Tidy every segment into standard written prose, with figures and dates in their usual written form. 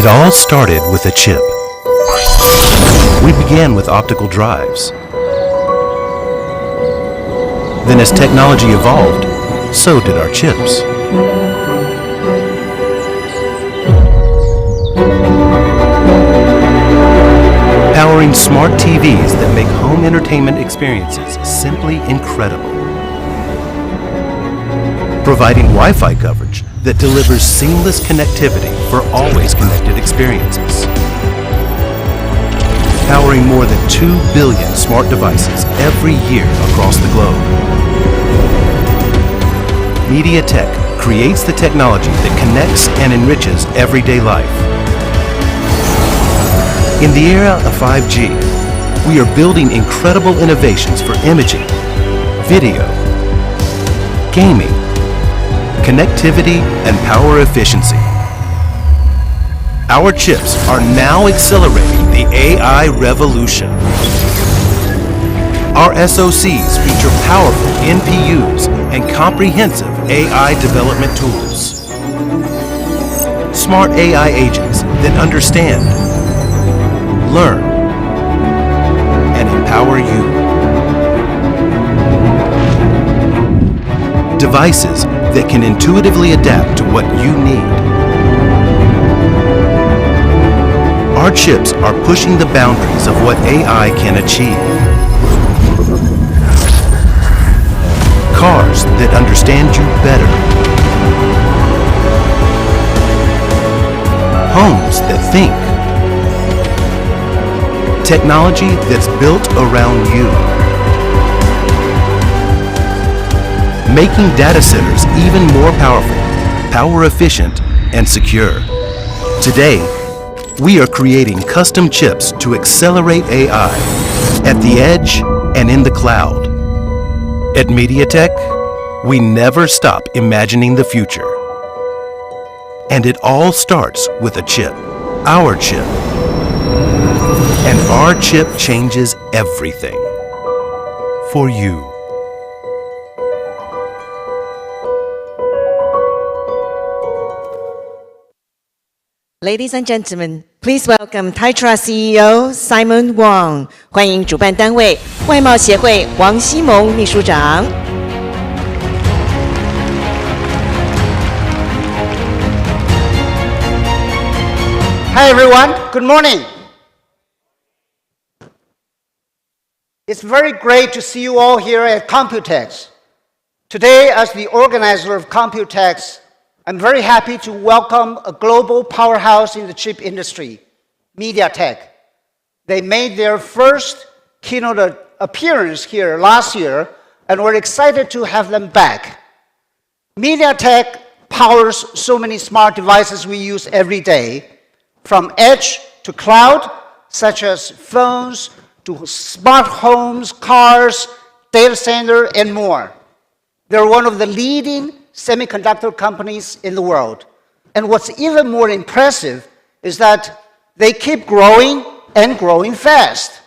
It all started with a chip. We began with optical drives. Then as technology evolved, so did our chips. Powering smart TVs that make home entertainment experiences simply incredible. Providing Wi-Fi coverage that delivers seamless connectivity for always connected experiences. Powering more than 2 billion smart devices every year across the globe. MediaTek creates the technology that connects and enriches everyday life. In the era of 5G, we are building incredible innovations for imaging, video, gaming, connectivity, and power efficiency. Our chips are now accelerating the AI revolution. Our SoCs feature powerful NPUs and comprehensive AI development tools. Smart AI agents that understand, learn, and empower you. Devices that can intuitively adapt to what you need. Our chips are pushing the boundaries of what AI can achieve. Cars that understand you better. Homes that think. Technology that's built around you. Making data centers even more powerful, power efficient, and secure. Today, we are creating custom chips to accelerate AI at the edge and in the cloud. At MediaTek, we never stop imagining the future. And it all starts with a chip, our chip. And our chip changes everything for you. Ladies and gentlemen, please welcome Titra CEO Simon Huang. 欢迎主办单位外贸协会王希蒙秘书长。Hi everyone, good morning. It's very great to see you all here at Computex. Today, as the organizer of Computex, I'm very happy to welcome a global powerhouse in the chip industry, MediaTek. They made their first keynote appearance here last year, and we're excited to have them back. MediaTek powers so many smart devices we use every day, from edge to cloud, such as phones, to smart homes, cars, data center, and more. They're one of the leading semiconductor companies in the world. And what's even more impressive is that they keep growing and growing fast.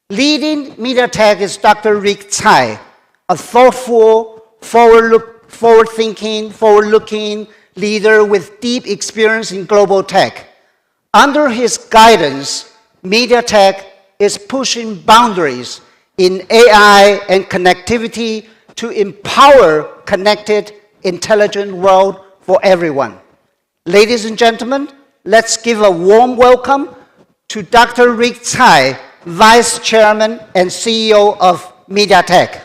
Leading MediaTek is Dr. Rick Tsai, a thoughtful, forward-thinking, forward-looking leader with deep experience in global tech. Under his guidance, MediaTek is pushing boundaries in AI and connectivity to empower connected, intelligent world for everyone. Ladies and gentlemen, let's give a warm welcome to Dr. Rick Tsai, Vice Chairman and CEO of MediaTek.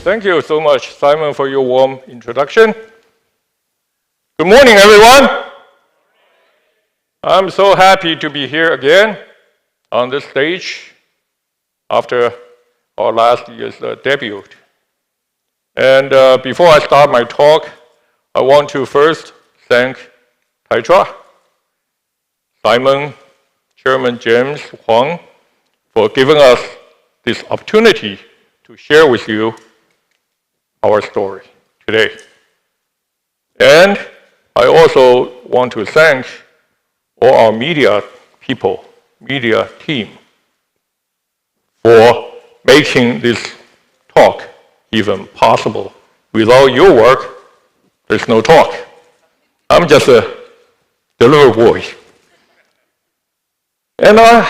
Thank you so much, Simon, for your warm introduction. Good morning, everyone. I'm so happy to be here again on this stage after our last year's debut. And before I start my talk, I want to first thank Titra, Simon, Chairman Jensen Huang, for giving us this opportunity to share with you our story today. And I also want to thank all our media people, media team, for making this talk even possible. Without your work, there's no talk. I'm just a delivery boy. And I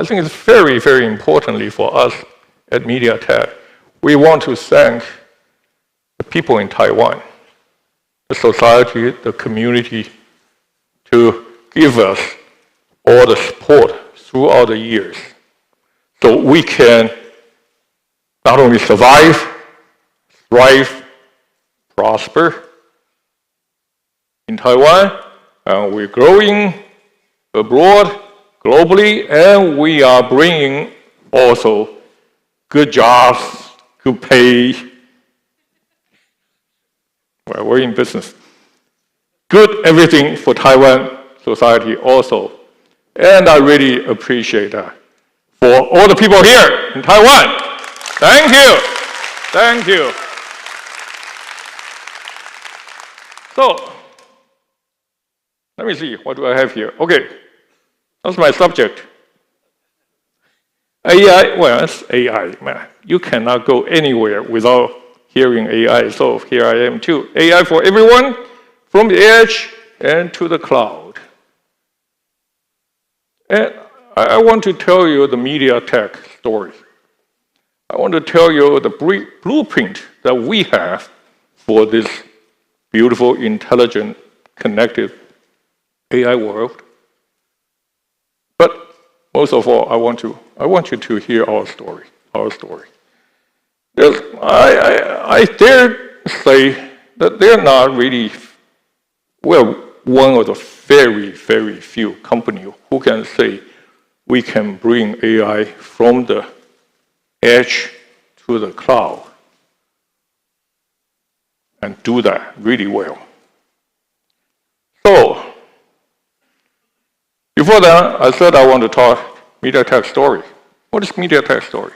think it's very, very importantly for us at MediaTek, we want to thank the people in Taiwan, the society, the community, to give us all the support throughout the years so we can not only survive, thrive, prosper in Taiwan, and we're growing abroad, globally, and we are bringing also good jobs, good pay. Well, we're in business. Good everything for Taiwan society also. And I really appreciate that for all the people here in Taiwan. Thank you. Thank you. So, let me see, what do I have here? Okay, that's my subject. AI, well, it's AI, man. You cannot go anywhere without hearing AI, so here I am too. AI for everyone, from the edge and to the cloud. And I want to tell you the MediaTek story. I want to tell you the blueprint that we have for this beautiful, intelligent, connected AI world. But most of all, I want you to hear our story. I dare say that they're not really, well, one of the very, very few companies who can say we can bring AI from the edge to the cloud and do that really well. So, before that, I said I want to talk MediaTek story. What is MediaTek story?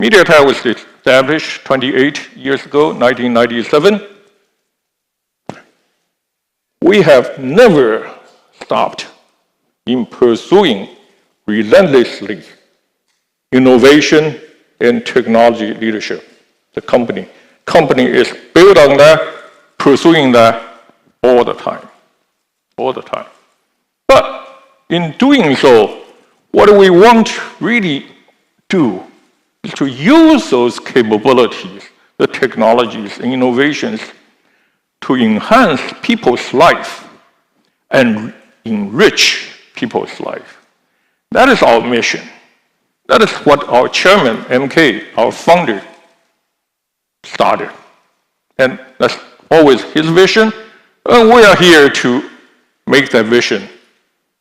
MediaTek was established 28 years ago, 1997. We have never stopped in pursuing relentlessly innovation and technology leadership. The company is built on that, pursuing that all the time. But in doing so, what we want to really do is to use those capabilities, the technologies, and innovations to enhance people's life and enrich people's life. That is our mission. That is what our chairman, MK, our founder, started. And that's always his vision. And we are here to make that vision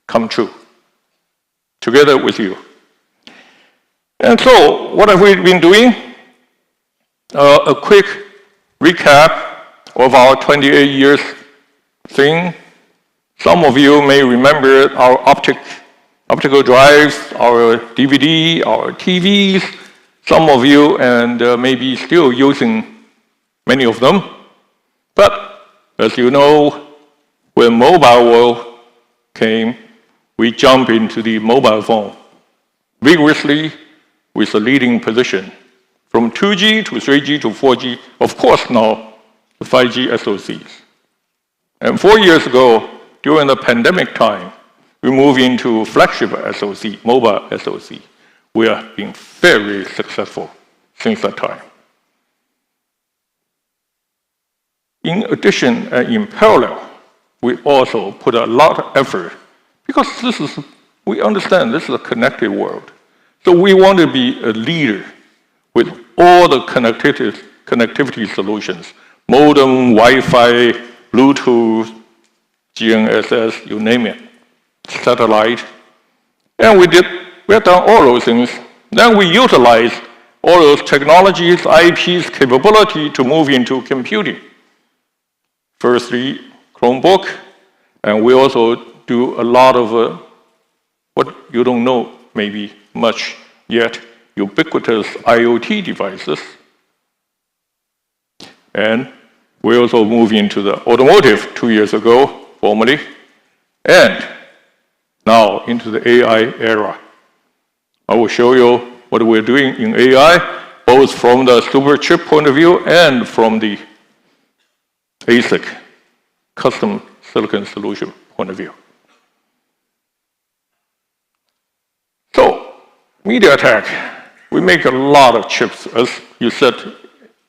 come true, together with you. And so, what have we been doing? A quick recap of our 28 years thing. Some of you may remember our optical drives, our DVD, our TVs. Some of you and maybe still using many of them. But as you know, when mobile world came, we jumped into the mobile phone vigorously with a leading position. From 2G to 3G to 4G, of course now the 5G SoCs. And 4 years ago, during the pandemic time, we moved into flagship SoC, mobile SoC. We have been very successful since that time. In addition and in parallel, we also put a lot of effort because we understand this is a connected world. So we want to be a leader with all the connectivity solutions, modem, Wi-Fi, Bluetooth, GNSS, you name it, satellite. And we have done all those things. Then we utilize all those technologies, IPs, capability to move into computing. Firstly, Chromebook, and we also do a lot of what you don't know maybe much yet, ubiquitous IoT devices. And we also moved into the automotive 2 years ago, formally, and now into the AI era. I will show you what we're doing in AI, both from the super chip point of view and from the ASIC, custom silicon solution point of view. So, MediaTek, we make a lot of chips, as you said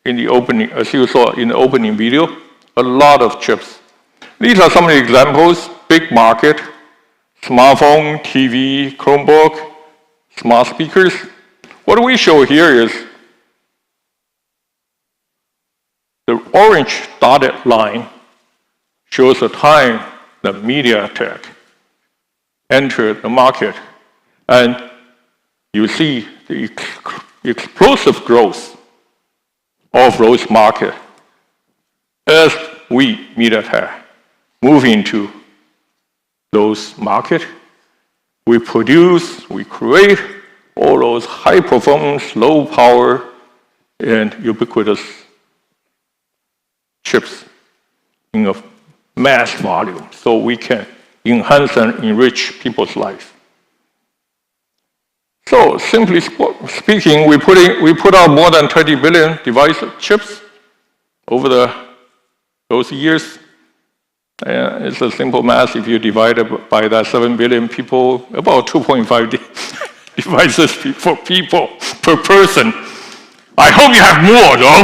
in the opening, as you saw in the opening video, a lot of chips. These are some of the examples: big market, smartphone, TV, Chromebook, smart speakers. What we show here is the orange dotted line shows the time that MediaTek entered the market, and you see the explosive growth of those markets as we, MediaTek, move into those markets. We produce, we create all those high performance, low power, and ubiquitous chips in a mass volume, so we can enhance and enrich people's life. So, simply speaking, we put out more than 20 billion device chips over those years. It's a simple math. If you divide it by that 7 billion people, about 2.5 devices for people per person. I hope you have more, though.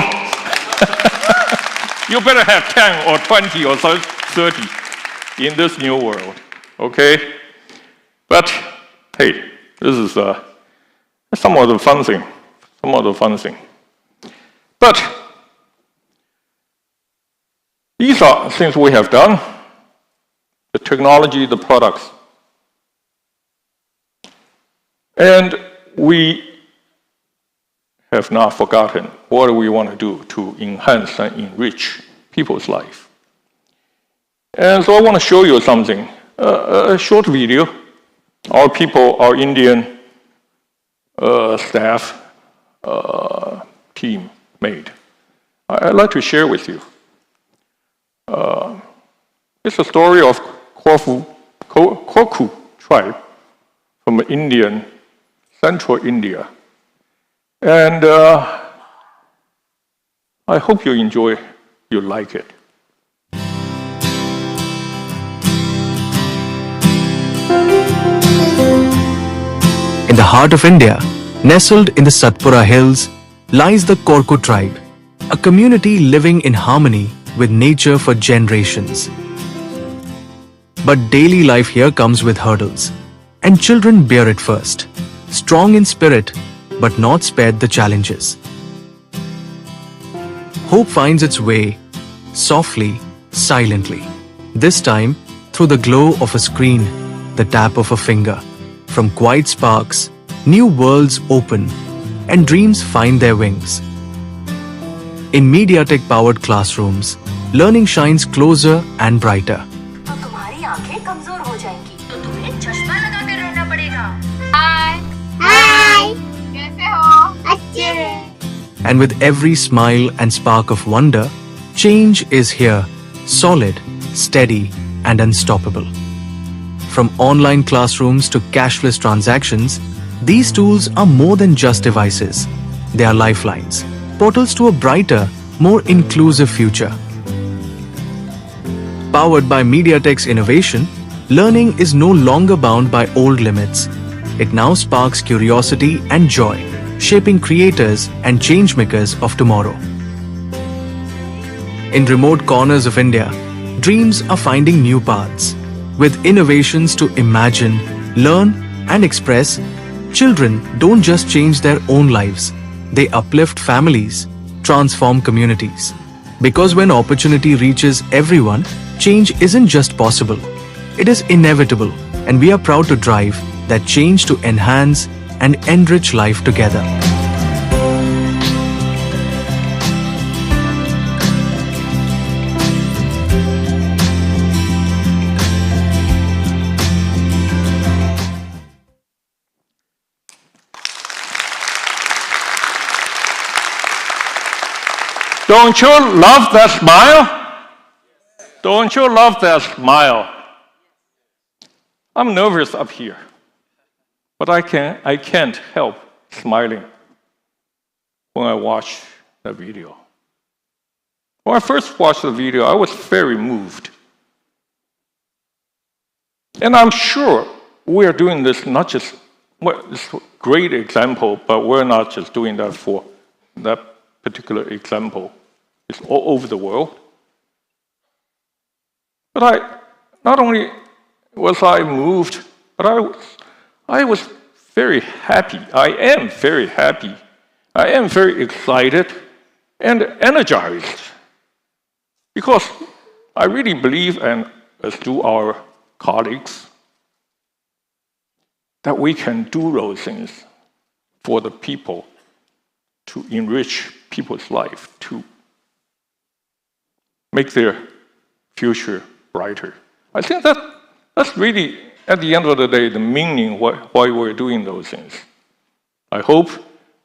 You better have 10 or 20 or 30 in this new world, okay? But, hey, this is some of the fun thing. But these are things we have done: the technology, the products. And we have not forgotten what we want to do to enhance and enrich people's life. And so I want to show you something, a short video our people, our Indian staff team made. I'd like to share with you. It's a story of Koku tribe from Indian, central India. And I hope you enjoy, you like it. In the heart of India, nestled in the Satpura hills, lies the Korku tribe, a community living in harmony with nature for generations. But daily life here comes with hurdles, and children bear it first, strong in spirit, but not spared the challenges. Hope finds its way, softly, silently, this time through the glow of a screen, the tap of a finger. From quiet sparks, new worlds open, and dreams find their wings. In MediaTek-powered classrooms, learning shines closer and brighter. तुम्हारी आंखें कमजोर हो जाएंगी, तो तुम्हें चश्मा लगा कर रहना पड़ेगा। हाय कैसे हो? अच्छे। And with every smile and spark of wonder, change is here, solid, steady, and unstoppable. From online classrooms to cashless transactions, these tools are more than just devices. They are lifelines, portals to a brighter, more inclusive future. Powered by MediaTek's innovation, learning is no longer bound by old limits. It now sparks curiosity and joy, shaping creators and changemakers of tomorrow. In remote corners of India, dreams are finding new paths. With innovations to imagine, learn, and express, children don't just change their own lives. They uplift families, transform communities. Because when opportunity reaches everyone, change isn't just possible. It is inevitable, and we are proud to drive that change to enhance and enrich life together. Don't you love that smile? Don't you love that smile? I'm nervous up here. But I can't help smiling when I watch the video. When I first watched the video, I was very moved. And I'm sure we are doing this not just, well, it's a great example, but we're not just doing that for that particular example. It's all over the world. But not only was I moved, but I was very happy. I am very happy. I am very excited and energized. Because I really believe, and as do our colleagues, that we can do those things for the people to enrich people's life, to make their future brighter. I think that's really, at the end of the day, the meaning why we're doing those things. I hope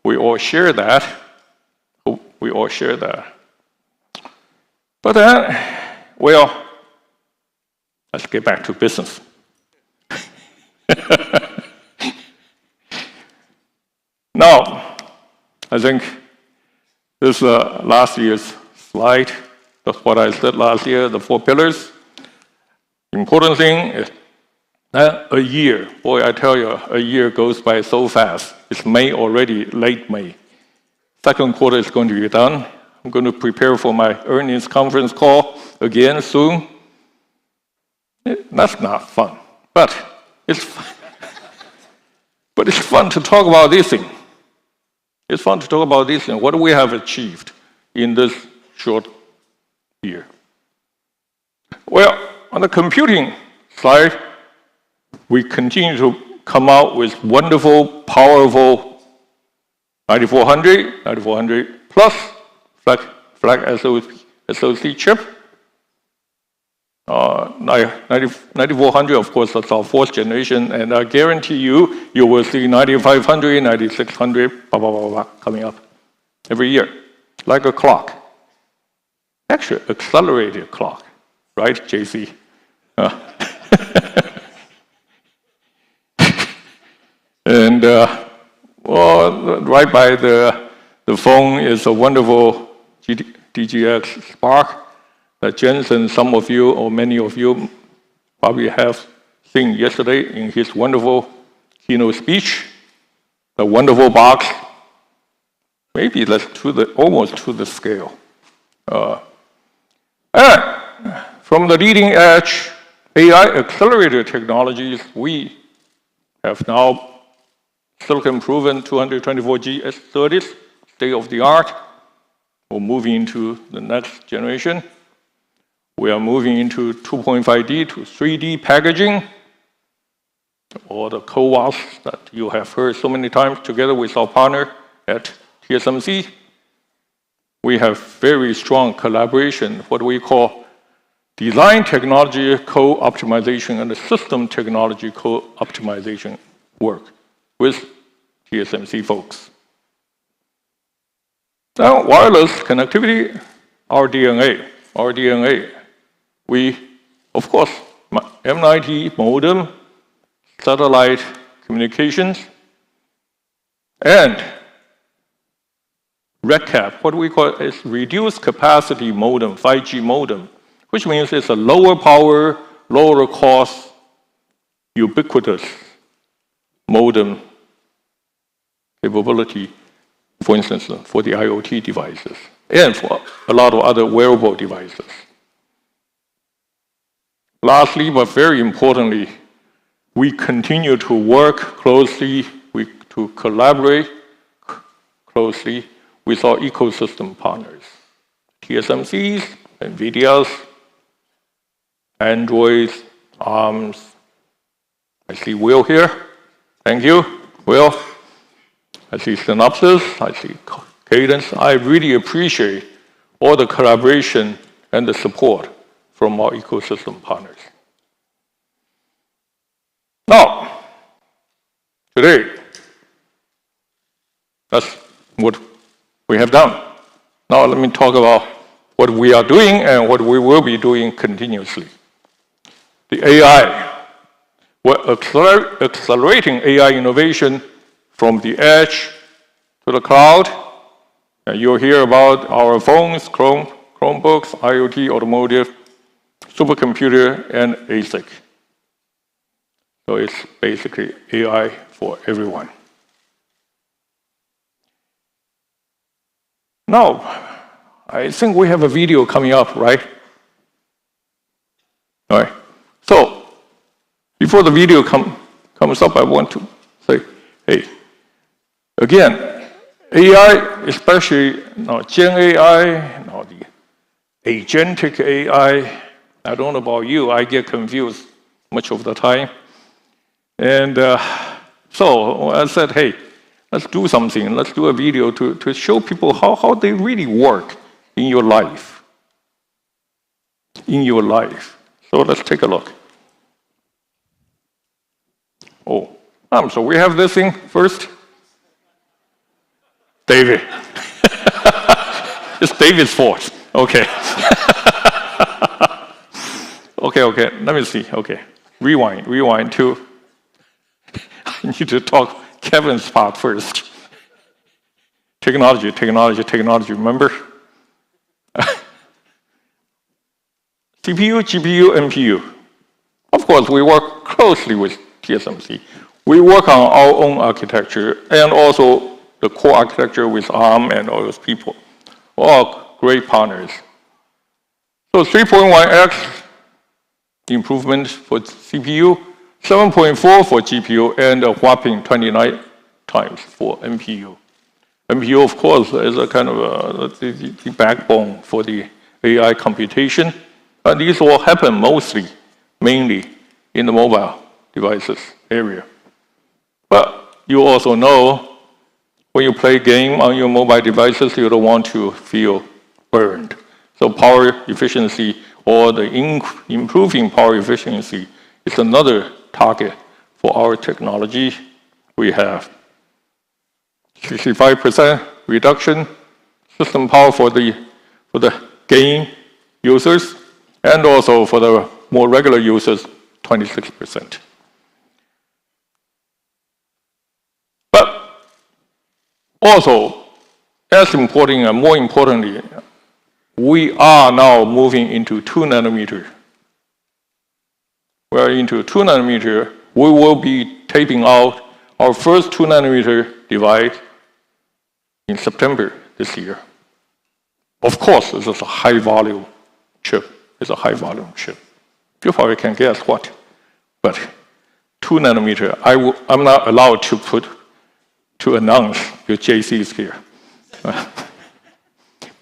we all share that. But then, well, let's get back to business. Now, I think this last year's slide, that's what I said last year, the 4 pillars. Important thing is that a year, boy, I tell you, a year goes by so fast. It's May already, late May. Second quarter is going to be done. I'm going to prepare for my earnings conference call again soon. That's not fun, but it's fun. But it's fun to talk about this thing. It's fun to talk about this thing. What do we have achieved in this short year? Well, on the computing side, we continue to come out with wonderful, powerful 9400 plus flag SoC chip. 9400, of course, that's our 4th generation, and I guarantee you will see 9500, 9600, blah, blah, blah, blah, coming up every year, like a clock. Actually, accelerated clock, right, JC? And well, right by the phone is a wonderful DGX Spark that Jensen, some of you or many of you probably have seen yesterday in his wonderful keynote speech. A wonderful box, maybe that's almost to the scale. And from the leading edge AI accelerator technologies, we have now silicon-proven 224G S30s, state-of-the-art. We're moving into the next generation. We are moving into 2.5D to 3D packaging, or the CoWoS that you have heard so many times together with our partner at TSMC. We have very strong collaboration, what we call design technology co-optimization and the system technology co-optimization work with TSMC folks. Now, wireless connectivity, our DNA. We, of course, M90 modem, satellite communications, and RedCap, what we call is reduced capacity modem, 5G modem, which means it's a lower power, lower cost, ubiquitous modem capability, for instance, for the IoT devices and for a lot of other wearable devices. Lastly, but very importantly, we continue to work closely, to collaborate closely with our ecosystem partners, TSMC's, NVIDIA's, Android's, ARM's. I see Will here. Thank you, Will. I see Synopsys, I see Cadence. I really appreciate all the collaboration and the support from our ecosystem partners. Now, today, that's what we have done. Now let me talk about what we are doing and what we will be doing continuously. The AI. We're accelerating AI innovation from the edge to the cloud. And you'll hear about our phones, Chromebooks, IoT, automotive, supercomputer, and ASIC. So it's basically AI for everyone. Now, I think we have a video coming up, right? All right. So, before the video comes up, I want to say, hey, again, AI, especially now Gen AI, now the Agentic AI, I don't know about you, I get confused much of the time. And so I said, hey, let's do something. Let's do a video to show people how they really work in your life. In your life. So let's take a look. Oh, so we have this thing first. David. It's David's fault. Okay. Okay. Let me see. Okay. Rewind to. I need to talk Kevin's part first. Technology. Remember? CPU, GPU, NPU. Of course, we work closely with TSMC. We work on our own architecture and also the core architecture with ARM and all those people. All great partners. So 3.1x improvement for CPU, 7.4 for GPU, and a whopping 29 times for NPU. NPU, of course, is a kind of the backbone for the AI computation. And these all happen mainly in the mobile devices area. But you also know when you play game on your mobile devices, you don't want to feel burned. So power efficiency or the improving power efficiency is another target for our technology. We have 65% reduction system power for the game users, and also for the more regular users, 26%. But also, as important and more importantly, we are now moving into 2 nanometer. We are into 2 nanometer. We will be taping out our first 2 nanometer device in September this year. Of course, this is a high volume chip. It's a high volume chip. You probably can guess what. But 2 nanometer, I'm not allowed to announce your JCs here.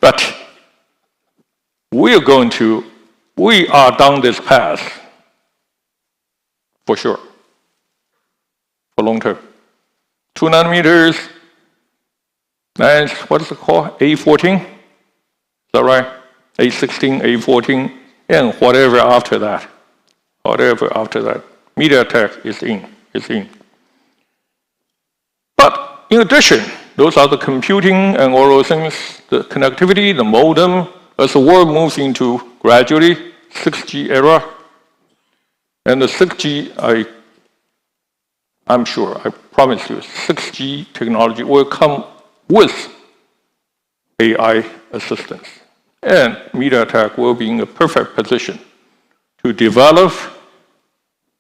But we are down this path for sure, for long term. 2 nanometers, and what is it called? A14? Is that right? A16, A14, and whatever after that. MediaTek is in. But in addition, those are the computing and all those things, the connectivity, the modem, as the world moves into gradually 6G era. And the 6G, I'm sure, I promise you, 6G technology will come with AI assistance. And MediaTek will be in a perfect position to develop,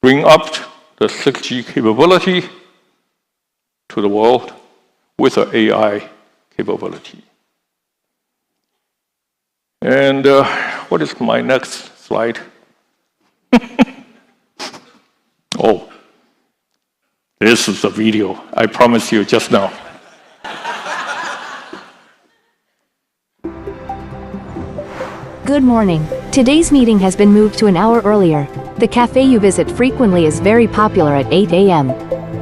bring up the 6G capability to the world with an AI capability. And what is my next slide? Oh, this is the video I promised you just now. Good morning. Today's meeting has been moved to an hour earlier. The cafe you visit frequently is very popular at 8 a.m.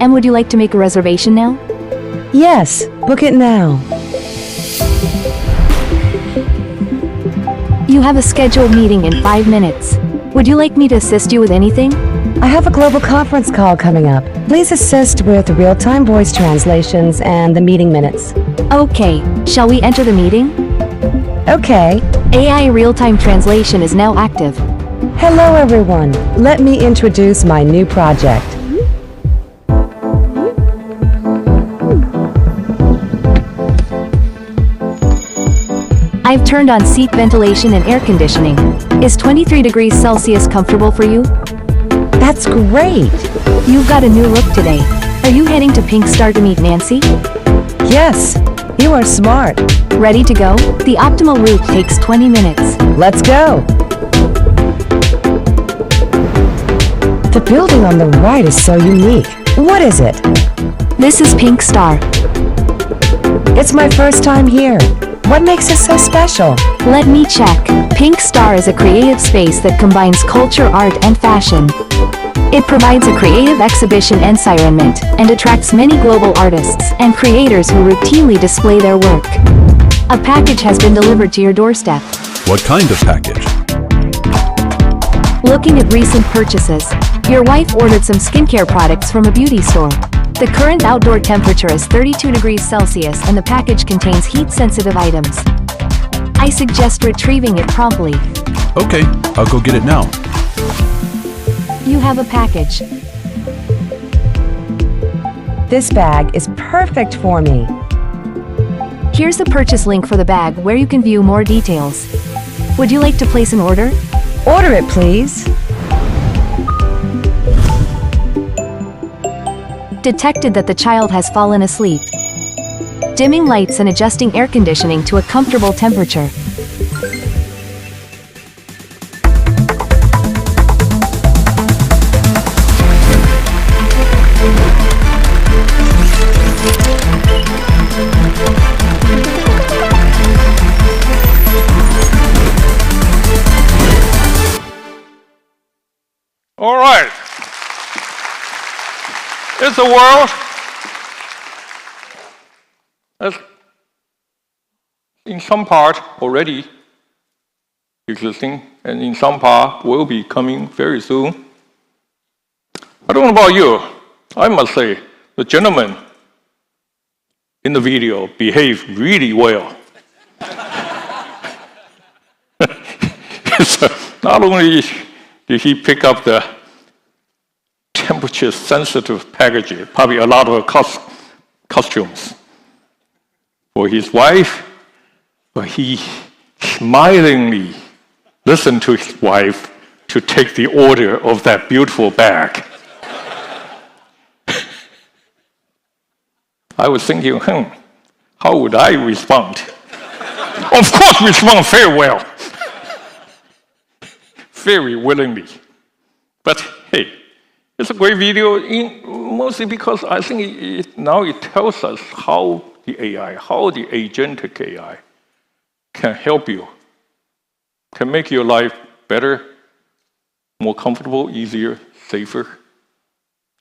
And would you like to make a reservation now? Yes, book it now. You have a scheduled meeting in 5 minutes. Would you like me to assist you with anything? I have a global conference call coming up. Please assist with real-time voice translations and the meeting minutes. Okay, shall we enter the meeting? Okay. AI real-time translation is now active. Hello everyone. Let me introduce my new project. I've turned on seat ventilation and air conditioning. Is 23 degrees Celsius comfortable for you? That's great. You've got a new look today. Are you heading to Pink Star to meet Nancy? Yes, you are smart. Ready to go? The optimal route takes 20 minutes. Let's go. The building on the right is so unique. What is it? This is Pink Star. It's my first time here. What makes it so special? Let me check. Pink Star is a creative space that combines culture, art, and fashion. It provides a creative exhibition environment and attracts many global artists and creators who routinely display their work. A package has been delivered to your doorstep. What kind of package? Looking at recent purchases, your wife ordered some skincare products from a beauty store. The current outdoor temperature is 32 degrees Celsius and the package contains heat-sensitive items. I suggest retrieving it promptly. Okay, I'll go get it now. You have a package. This bag is perfect for me. Here's the purchase link for the bag where you can view more details. Would you like to place an order? Order it, please. Detected that the child has fallen asleep. Dimming lights and adjusting air conditioning to a comfortable temperature. All right. It's a world that's in some part already existing, and in some part will be coming very soon. I don't know about you. I must say, the gentleman in the video behaved really well. Not only did he pick up the temperature-sensitive packaging, probably a lot of costumes for his wife, but he smilingly listened to his wife to take the order of that beautiful bag. I was thinking, how would I respond? Of course, respond very well. Very willingly. But hey, it's a great video, mostly because I think now it tells us how the agentic AI can help you, can make your life better, more comfortable, easier, safer,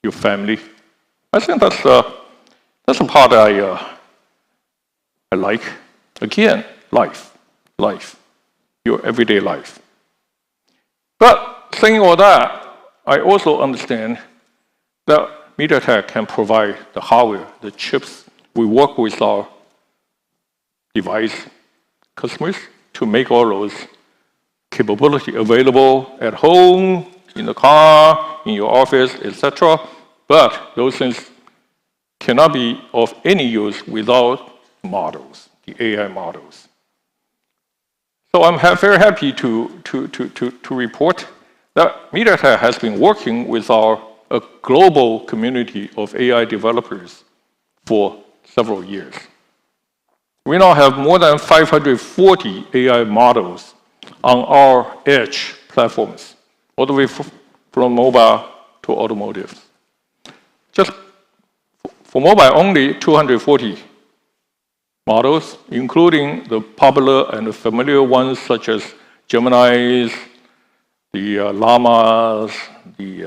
your family. I think that's a part I like. Again, life, your everyday life. But saying all that, I also understand that MediaTek can provide the hardware, the chips. We work with our device customers to make all those capability available at home, in the car, in your office, etc. But those things cannot be of any use without models, the AI models. So I'm very happy to report that MediaTek has been working with a global community of AI developers for several years. We now have more than 540 AI models on our edge platforms, all the way from mobile to automotive. Just for mobile, only 240 models, including the popular and familiar ones such as Geminis, the Llamas, the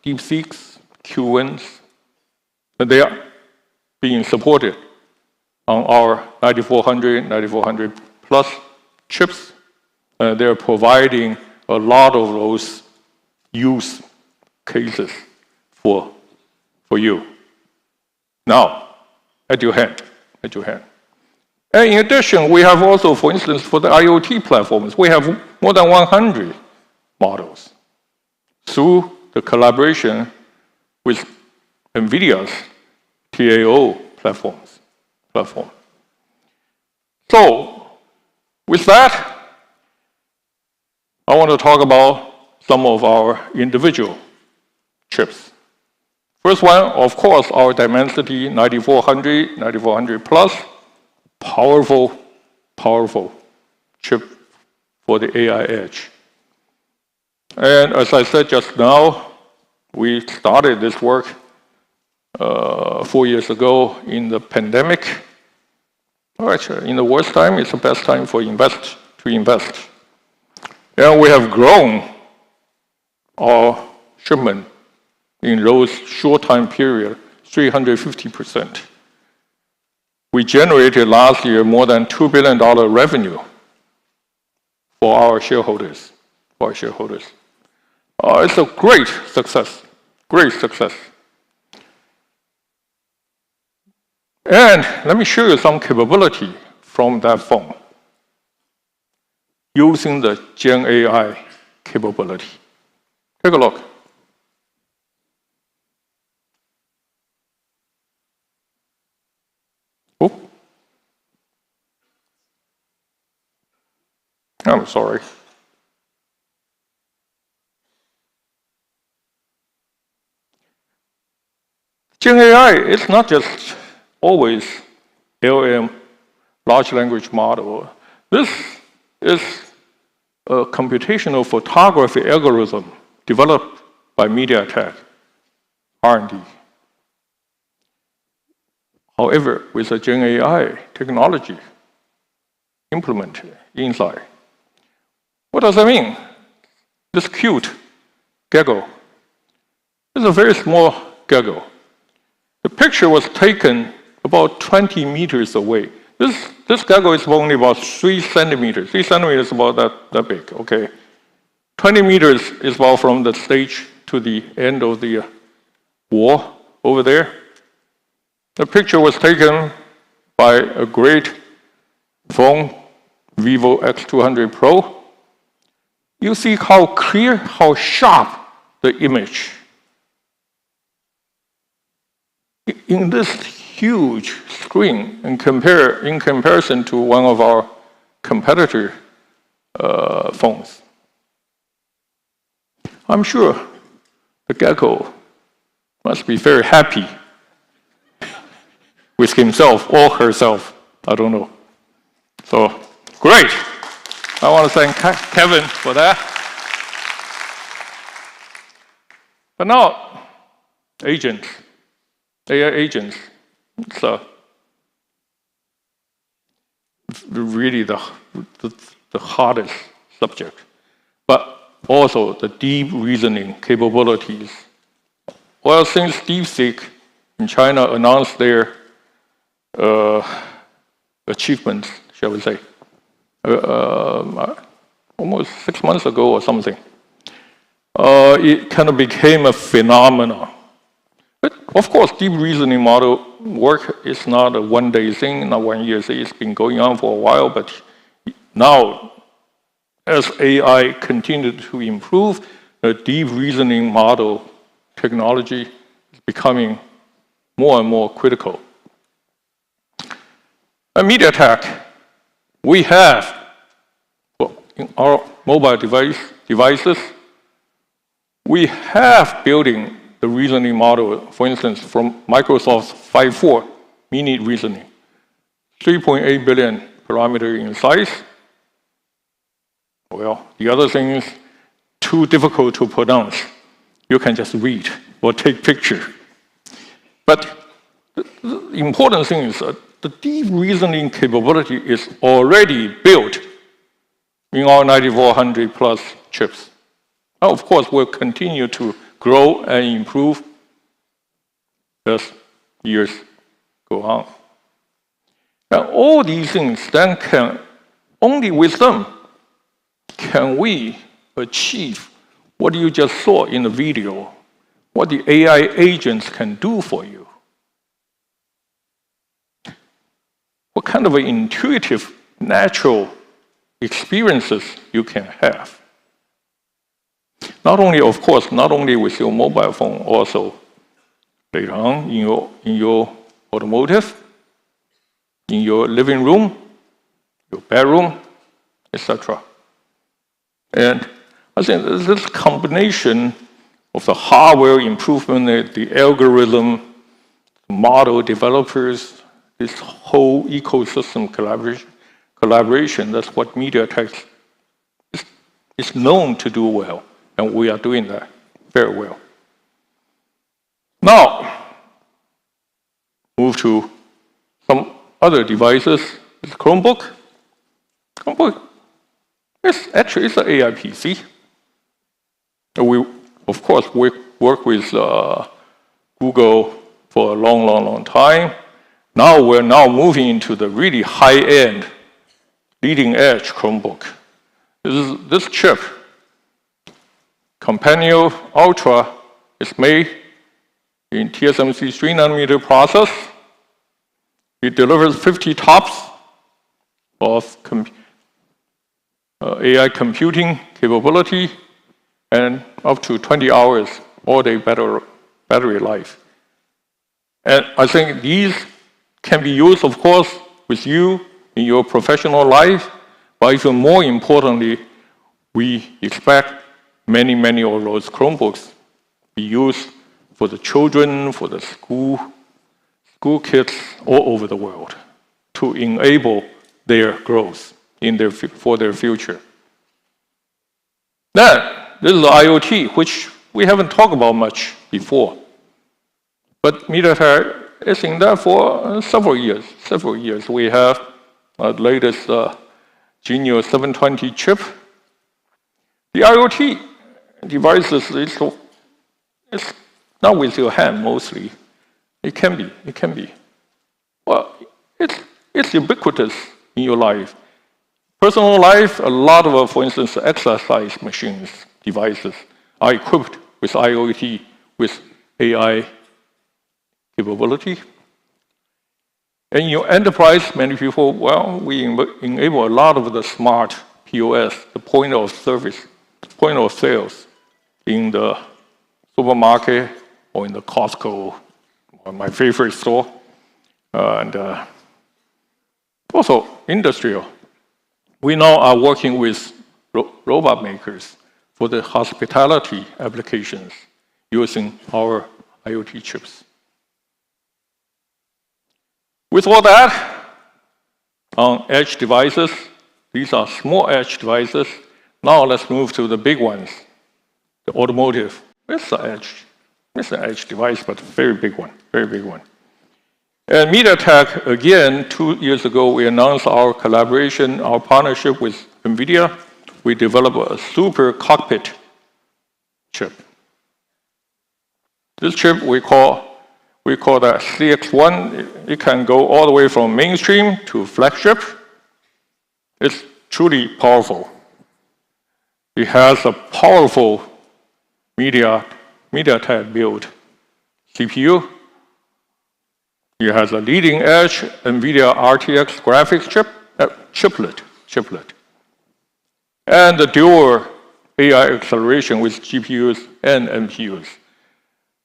DeepSeeks, Q1s, and they are being supported on our 9400 plus chips. They're providing a lot of those use cases for you. Now, at your hand. And in addition, we have also, for instance, for the IoT platforms, we have more than 100 models through the collaboration with NVIDIA's TAO platform. So, With that, I want to talk about some of our individual chips. First one, of course, our Dimensity 9400, 9400 Plus, powerful chip for the AI edge. And as I said just now, we started this work 4 years ago in the pandemic. All right, in the worst time, it's the best time to invest. And we have grown our shipment in those short time period, 350%. We generated last year more than $2 billion revenue for our shareholders. It's a great success. And let me show you some capability from that phone using the Gen AI capability. Take a look. Oh. I'm sorry. Gen AI is not just always LM, large language model. This is a computational photography algorithm developed by MediaTek R&D. However, with the Gen AI technology implemented inside. What does that mean? This cute gecko is a very small gecko. The picture was taken about 20 meters away. This gecko is only about 3 centimeters. 3 centimeters is about that big, okay? 20 meters is about from the stage to the end of the wall over there. The picture was taken by a great phone, Vivo X200 Pro. You see how clear, how sharp the image. In this huge screen, in comparison to one of our competitor phones. I'm sure the gecko must be very happy with himself or herself. I don't know. So, great. I want to thank Kevin for that. But now, agents. AI agents, it's really the hardest subject, but also the deep reasoning capabilities. Well, since DeepSeek in China announced their achievements, shall we say, almost 6 months ago or something, it kind of became a phenomenon. But of course, deep reasoning model work is not a one-day thing, not 1 year thing. It's been going on for a while, but now, as AI continues to improve, the deep reasoning model technology is becoming more and more critical. At MediaTek, we have, in our mobile devices, we have building the reasoning model, for instance, from Microsoft's 5.4 mini reasoning, 3.8 billion parameter in size. Well, the other thing is too difficult to pronounce. You can just read or take picture. But the important thing is that the deep reasoning capability is already built in our 9400 plus chips. Now, of course, we'll continue to grow and improve as years go on. And all these things then can, only with them, can we achieve what you just saw in the video, what the AI agents can do for you. What kind of intuitive, natural experiences you can have. Not only, of course, not only with your mobile phone, also later on in your automotive, in your living room, your bedroom, etc. And I think this combination of the hardware improvement, the algorithm, model developers, this whole ecosystem collaboration, that's what MediaTek is known to do well, and we are doing that very well. Now, move to some other devices. It's Chromebook. Chromebook is actually an AI PC. We, of course, work with Google for a long time. Now we're moving into the really high-end, leading-edge Chromebook. This chip, Companion Ultra, is made in TSMC 3nm process. It delivers 50 TOPS of AI computing capability and up to 20 hours all-day battery life. And I think these can be used, of course, with you in your professional life, but even more importantly, we expect many of those Chromebooks be used for the children, for the school kids all over the world to enable their growth for their future. Then, this is the IoT, which we haven't talked about much before. But MediaTek is in that for several years. We have the latest Genio 720 chip. The IoT devices is not with your hand mostly. It can be. Well, it's ubiquitous in your life. Personal life, a lot of, for instance, exercise machines, devices are equipped with IoT, with AI capability. And in your enterprise, many people, we enable a lot of the smart POS, the point of sales in the supermarket or in the Costco, or my favorite store, and also industrial. We now are working with robot makers for the hospitality applications using our IoT chips. With all that, on edge devices, these are small edge devices. Now let's move to the big ones, the automotive. It's an edge device, but a very big one. And MediaTek, again, 2 years ago, we announced our collaboration, our partnership with NVIDIA. We developed a super cockpit chip. This chip we call that CX1. It can go all the way from mainstream to flagship. It's truly powerful. It has a powerful MediaTek built CPU. It has a leading edge NVIDIA RTX graphics chiplet. And the dual AI acceleration with GPUs and NPUs.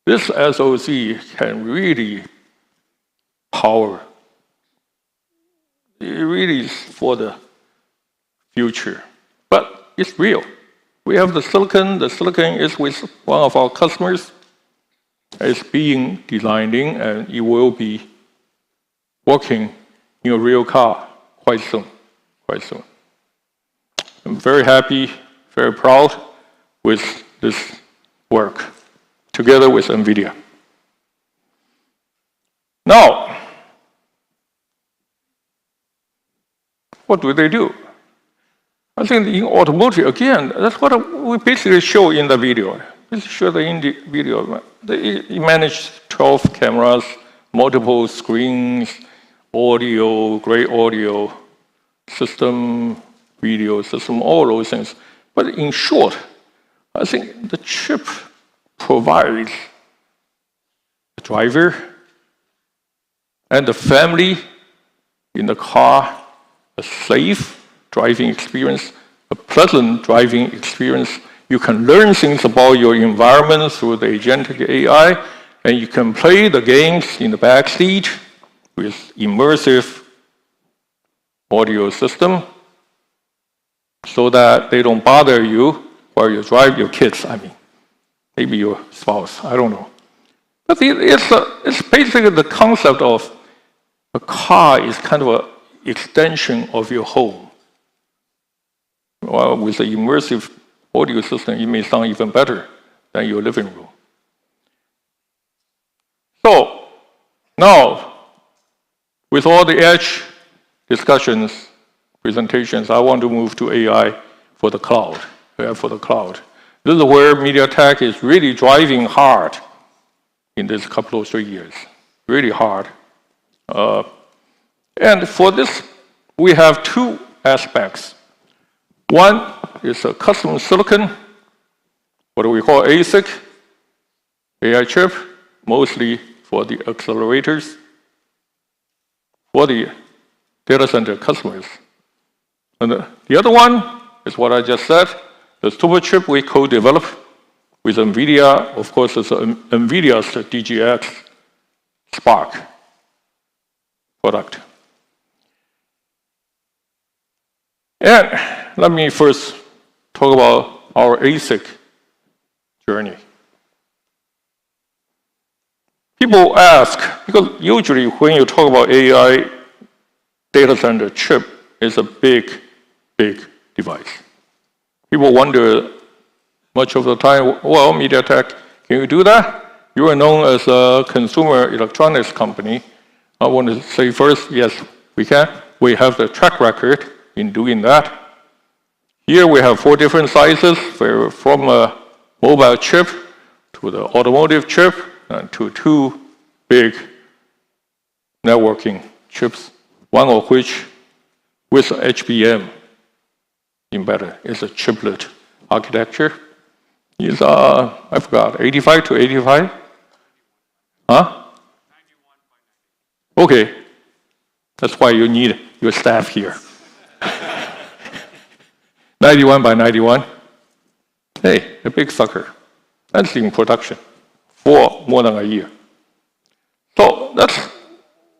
This SoC can really power. It really is for the future. But it's real. We have the silicon. The silicon is with one of our customers. It's being designed in, and it will be working in a real car quite soon. I'm very happy, very proud with this work together with NVIDIA. Now, what do? I think in automotive, again, that's what we basically show in the video. They manage 12 cameras, multiple screens, audio, great audio system, video system, all those things. But in short, I think the chip provides the driver and the family in the car a safe driving experience, a pleasant driving experience. You can learn things about your environment through the Agentic AI, and you can play the games in the back seat with immersive audio system. so that they don't bother you while you drive your kids, I mean. Maybe your spouse, I don't know. But it's basically the concept of a car is kind of an extension of your home. Well, with an immersive audio system, it may sound even better than your living room. So, now, with all the edge discussions, presentations, I want to move to AI for the cloud. AI for the cloud. This is where MediaTek is really driving hard in this couple of 3 years. Really hard. And for this, we have two aspects. One is a custom silicon, what we call ASIC, AI chip, mostly for the accelerators, for the data center customers. And the other one is what I just said, the super chip we co-develop with NVIDIA. Of course, it's NVIDIA's DGX Spark product. And let me first talk about our ASIC journey. People ask, because usually when you talk about AI data center chip, it's a big, big device. People wonder much of the time, well, MediaTek, can you do that? You are known as a consumer electronics company. I want to say first, yes, we can. We have the track record in doing that. Here we have 4 different sizes, from a mobile chip to the automotive chip and to 2 big networking chips, one of which with HBM embedded. It's a chiplet architecture. It's, I forgot, 85 to 85? Huh? Okay. That's why you need your staff here. 91 by 91. Hey, a big sucker. That's in production for more than a year. So that's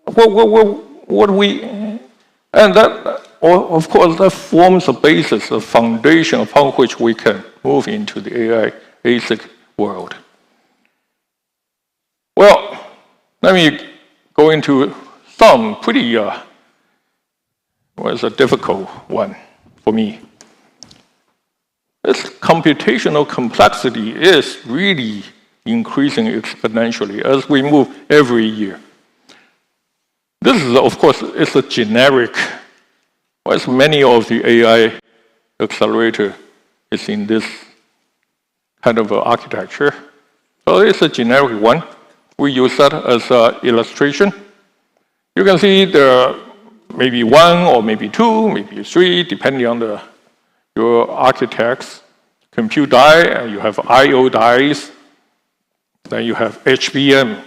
what we, and that, of course, that forms the basis, the foundation upon which we can move into the AI ASIC world. Well, let me go into some pretty, was a difficult one for me. This computational complexity is really increasing exponentially as we move every year. This is, of course, it's a generic, as many of the AI accelerator is in this kind of architecture. So it's a generic one. We use that as an illustration. You can see there are maybe 1 or maybe 2, maybe 3, depending on your architect's compute die, and you have I/O dies. Then you have HBM,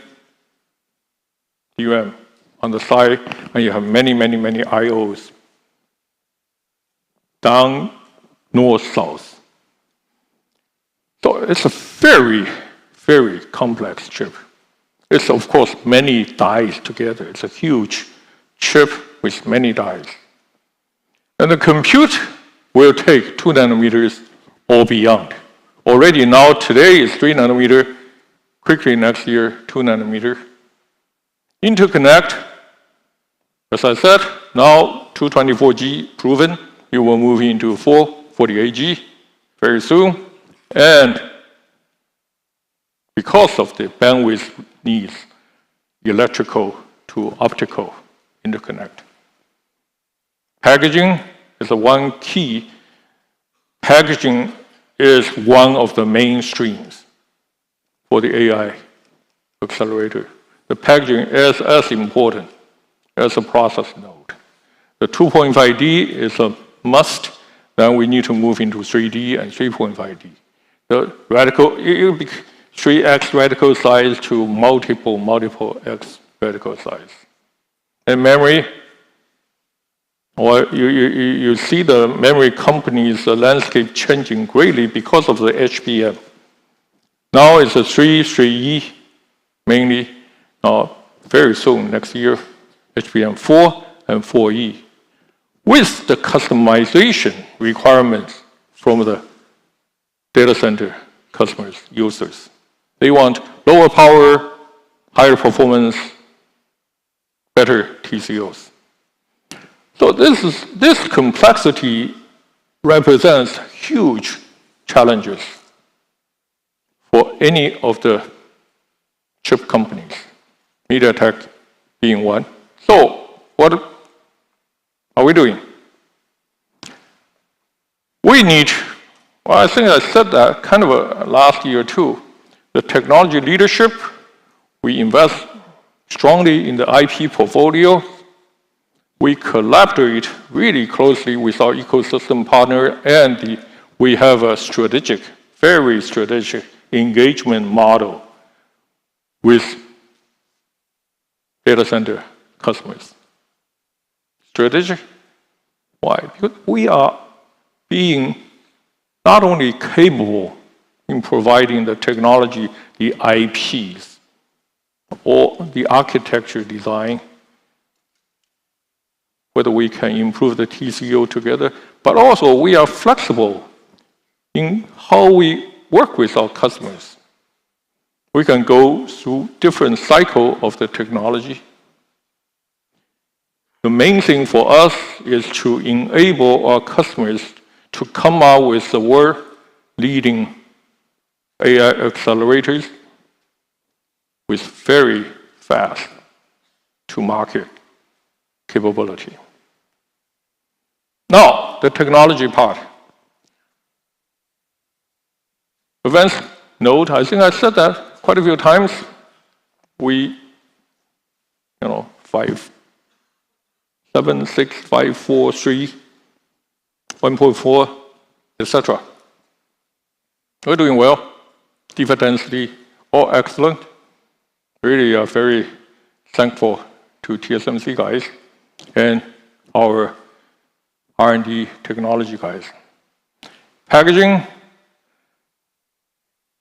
DRAM on the side, and you have many, many, many I/Os. Down, north, south. So it's a very, very complex chip. It's, of course, many dies together. It's a huge chip with many dies. And the compute will take 2 nanometers or beyond. Already now, today is 3 nanometer. Quickly next year, 2 nanometer. Interconnect, as I said, now 224G proven. You will move into 448G very soon. And because of the bandwidth needs, electrical to optical interconnect. Packaging is the one key. Packaging is one of the mainstreams for the AI accelerator. The packaging is as important as a process node. The 2.5D is a must. Then we need to move into 3D and 3.5D. The radical, 3x radical size to multiple x radical size. And memory, well, you see the memory companies' landscape changing greatly because of the HBM. Now it's a 3E mainly. Very soon, next year, HBM4 and 4E. With the customization, requirements from the data center customers, users. They want lower power, higher performance, better TCOs. So this complexity represents huge challenges for any of the chip companies, MediaTek being one. So what are we doing? We need, well, I think I said that kind of last year too, the technology leadership. We invest strongly in the IP portfolio. We collaborate really closely with our ecosystem partner, and we have a strategic, very strategic engagement model with data center customers. Strategic? Why? Because we are being not only capable in providing the technology, the IPs, or the architecture design, whether we can improve the TCO together, but also we are flexible in how we work with our customers. We can go through different cycles of the technology. The main thing for us is to enable our customers to come out with the world-leading AI accelerators with very fast to market capability. Now, the technology part. Advanced node, I think I said that quite a few times. We, 5, 7, 6, 5, 4, 3, 1.4, etc. We're doing well. Defect density, all excellent. Really are very thankful to TSMC guys and our R&D technology guys. Packaging,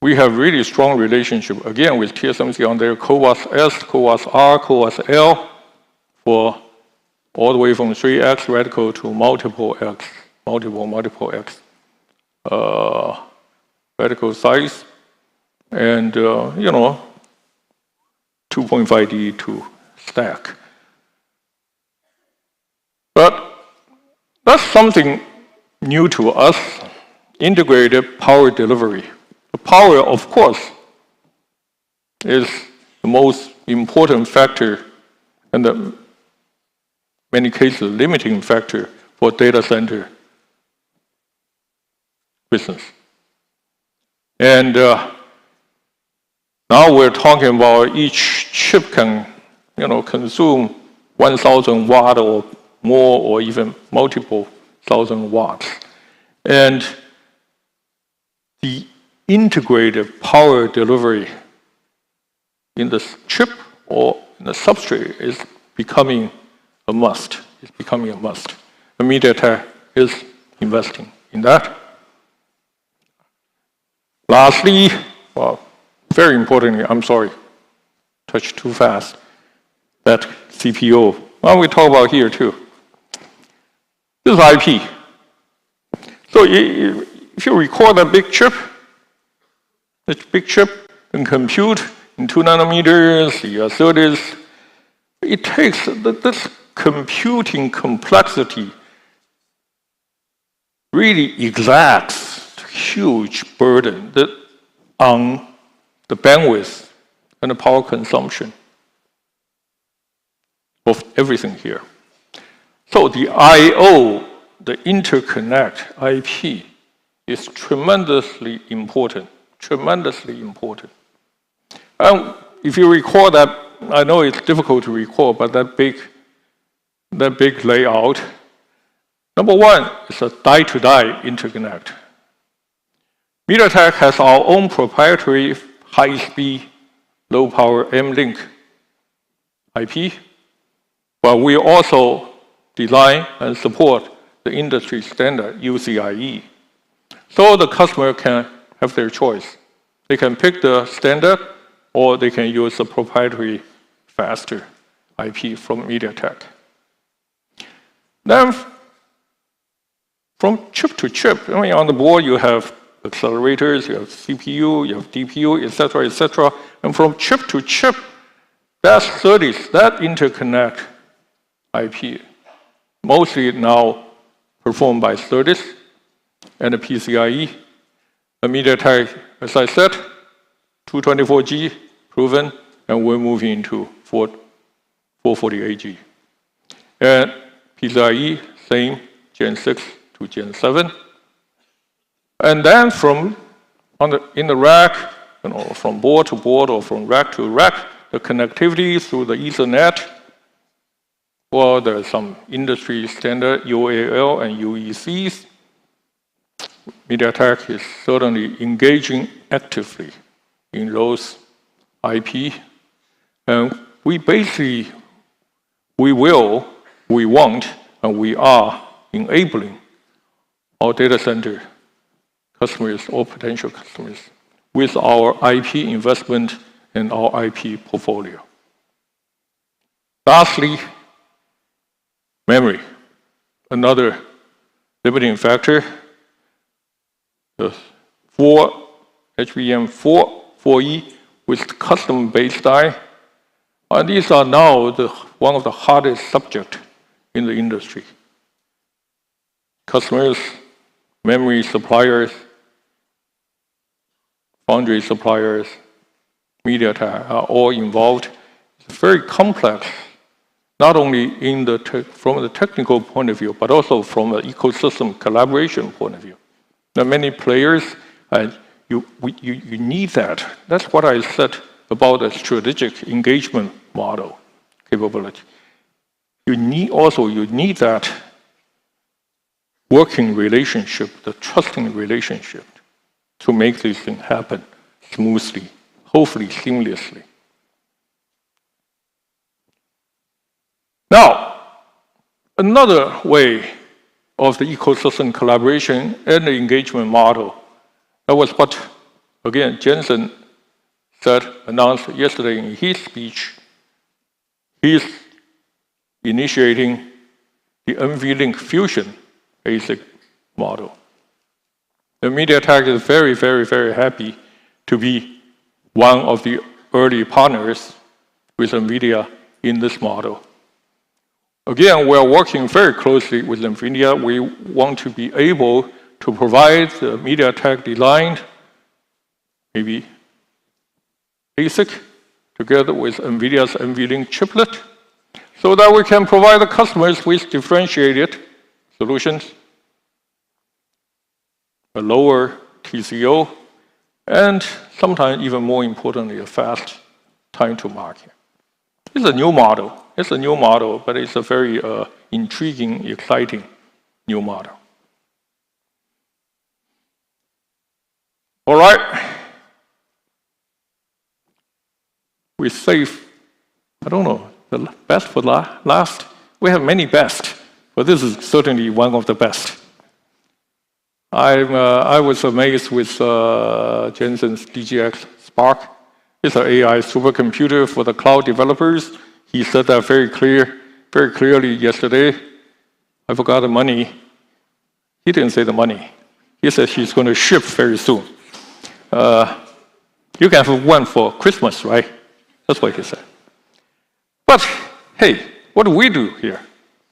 we have really strong relationship, again, with TSMC on their CoWoS S, CoWoS R, CoWoS L, for all the way from 3x reticle to multiple X reticle size, and 2.5D to stack. But that's something new to us, integrated power delivery. The power, of course, is the most important factor and in many cases limiting factor for data center business. And now we're talking about each chip can consume 1,000 watt or more, or even multiple thousand watts. And the integrated power delivery in the chip or in the substrate is becoming a must. It's becoming a must. And MediaTek is investing in that. Lastly, well, very importantly, I'm sorry, touched too fast, that CPO. Well, we talk about here too. This is IP. So if you record a big chip and compute in 2 nanometers, the SerDes, it takes this computing complexity really exacts huge burden on the bandwidth and the power consumption of everything here. So the I/O, the interconnect IP, is tremendously important. Tremendously important. And if you recall that, I know it's difficult to recall, but that big layout. Number one is a die-to-die interconnect. MediaTek has our own proprietary high-speed, low-power M-Link IP, but we also design and support the industry standard UCIe. So the customer can have their choice. They can pick the standard, or they can use the proprietary faster IP from MediaTek. Then, from chip to chip. I mean, on the board, you have accelerators, you have CPU, you have DPU, etc., etc. And from chip to chip, that's SerDes, that interconnect IP, mostly now performed by SerDes and the PCIe. The MediaTek, as I said, 224G proven, and we're moving into 448G. And PCIe, same, Gen 6 to Gen 7. And then in the rack, from board to board or from rack to rack, the connectivity through the Ethernet. Well, there's some industry standard UAL and UECs. MediaTek is certainly engaging actively in those IP. And we want, and we are enabling our data center customers or potential customers with our IP investment and our IP portfolio. Lastly, memory, another limiting factor. The HBM4, 4E with custom base die. And these are now one of the hardest subjects in the industry. Customers, memory suppliers, foundry suppliers, MediaTek are all involved. It's very complex, not only from the technical point of view, but also from an ecosystem collaboration point of view. There are many players, and you need that. That's what I said about a strategic engagement model capability. You need that working relationship, the trusting relationship, to make these things happen smoothly, hopefully seamlessly. Now, another way of the ecosystem collaboration and the engagement model, that was what, again, Jensen announced yesterday in his speech. He's initiating the NVLink Fusion ASIC model. The MediaTek is very, very, very happy to be one of the early partners with NVIDIA in this model. Again, we're working very closely with NVIDIA. We want to be able to provide the MediaTek designed, maybe ASIC, together with NVIDIA's NVLink chiplet, so that we can provide the customers with differentiated solutions, a lower TCO, and sometimes even more importantly, a fast time to market. It's a new model. It's a new model, but it's a very intriguing, exciting new model. All right. We save, I don't know, the best for last. We have many best, but this is certainly one of the best. I was amazed with Jensen's DGX Spark. It's an AI supercomputer for the cloud developers. He said that very clearly yesterday. I forgot the money. He didn't say the money. He said he's going to ship very soon. You can have one for Christmas, right? That's what he said. But hey, what do we do here?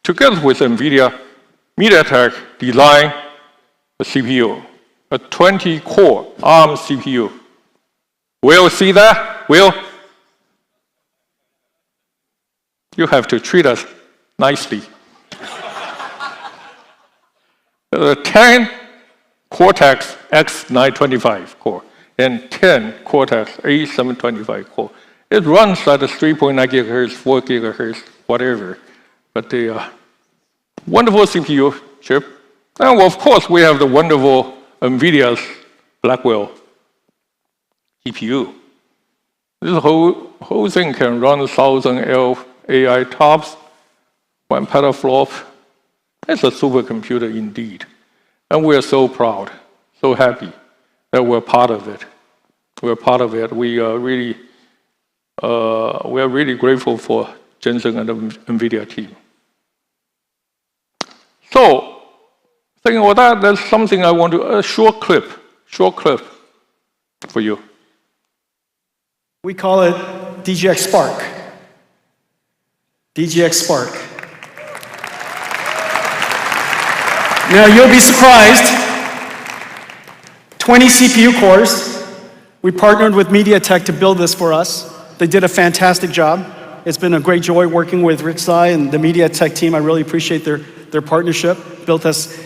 Together with NVIDIA, MediaTek designed a CPU, a 20-core ARM CPU. Will see that? Will? You have to treat us nicely. 10 Cortex X925 core and 10 Cortex A725 core. It runs at 3.9 gigahertz, 4 gigahertz, whatever. But the wonderful CPU chip. And of course, we have the wonderful NVIDIA's Blackwell GPU. This whole thing can run 1,000 AI TOPS, 1 petaflop. It's a supercomputer indeed. And we're so proud, so happy that we're part of it. We're part of it. We are really grateful for Jensen and the NVIDIA team. So, Thinking, well, that's something I want to, a short clip for you. We call it DGX Spark. DGX Spark. Now you'll be surprised. 20 CPU cores. We partnered with MediaTek to build this for us. They did a fantastic job. It's been a great joy working with Rick Tsai and the MediaTek team. I really appreciate their partnership. Built us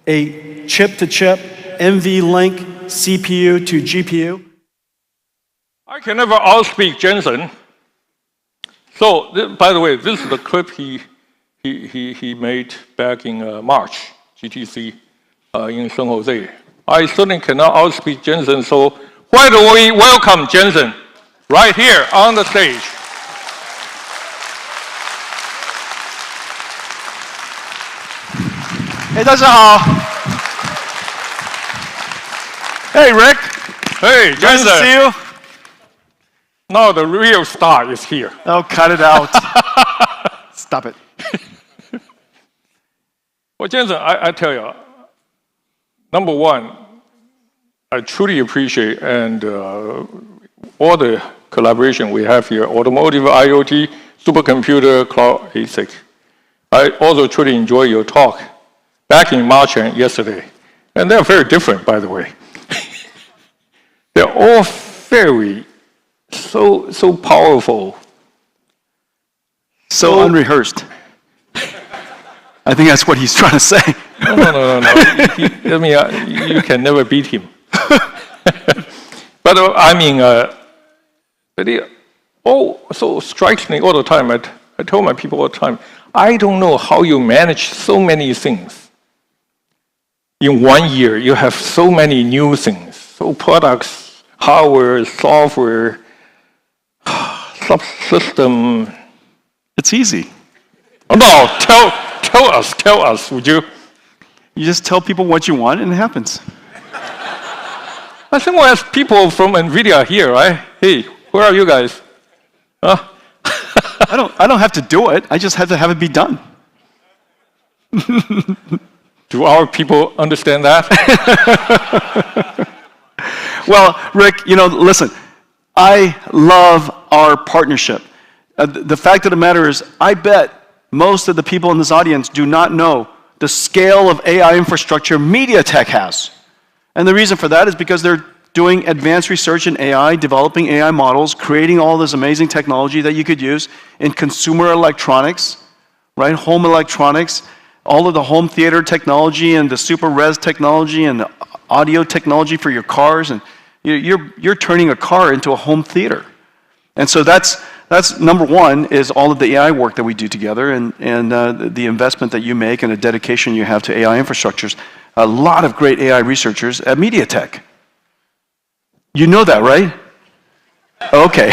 a chip-to-chip NVLink CPU to GPU. I can never outspeak Jensen. So, by the way, this is the clip he made back in March, GTC in San Jose. I certainly cannot outspeak Jensen, so why don't we welcome Jensen right here on the stage. Hey, 大家好。Hey, Rick. Hey, Nice Jensen. to see you. Now the real star is here. Oh, cut it out. Stop it. Well, Jensen, I tell you, number one, I truly appreciate and all the collaboration we have here, automotive, IoT, supercomputer, cloud, ASIC. I also truly enjoy your talk back in March and yesterday. And they're very different, by the way. They're all very, so powerful. So unrehearsed. I think that's what he's trying to say. No. I mean, you can never beat him. But I mean, it all so strikes me all the time. I tell my people all the time, I don't know how you manage so many things. In 1 year, you have so many new things. So products, hardware, software, subsystem. It's easy. Oh, no, tell us, would you? You just tell people what you want and it happens. I think we'll ask people from NVIDIA here, right? Hey, where are you guys? Huh? I don't have to do it. I just have to have it be done. Do our people understand that? Well, Rick, listen, I love our partnership. The fact of the matter is, I bet most of the people in this audience do not know the scale of AI infrastructure MediaTek has. And the reason for that is because they're doing advanced research in AI, developing AI models, creating all this amazing technology that you could use in consumer electronics, right? Home electronics, all of the home theater technology and the super res technology and the audio technology for your cars. And you're turning a car into a home theater. And so that's number one, is all of the AI work that we do together and the investment that you make and the dedication you have to AI infrastructures. A lot of great AI researchers at MediaTek. You know that, right? Okay.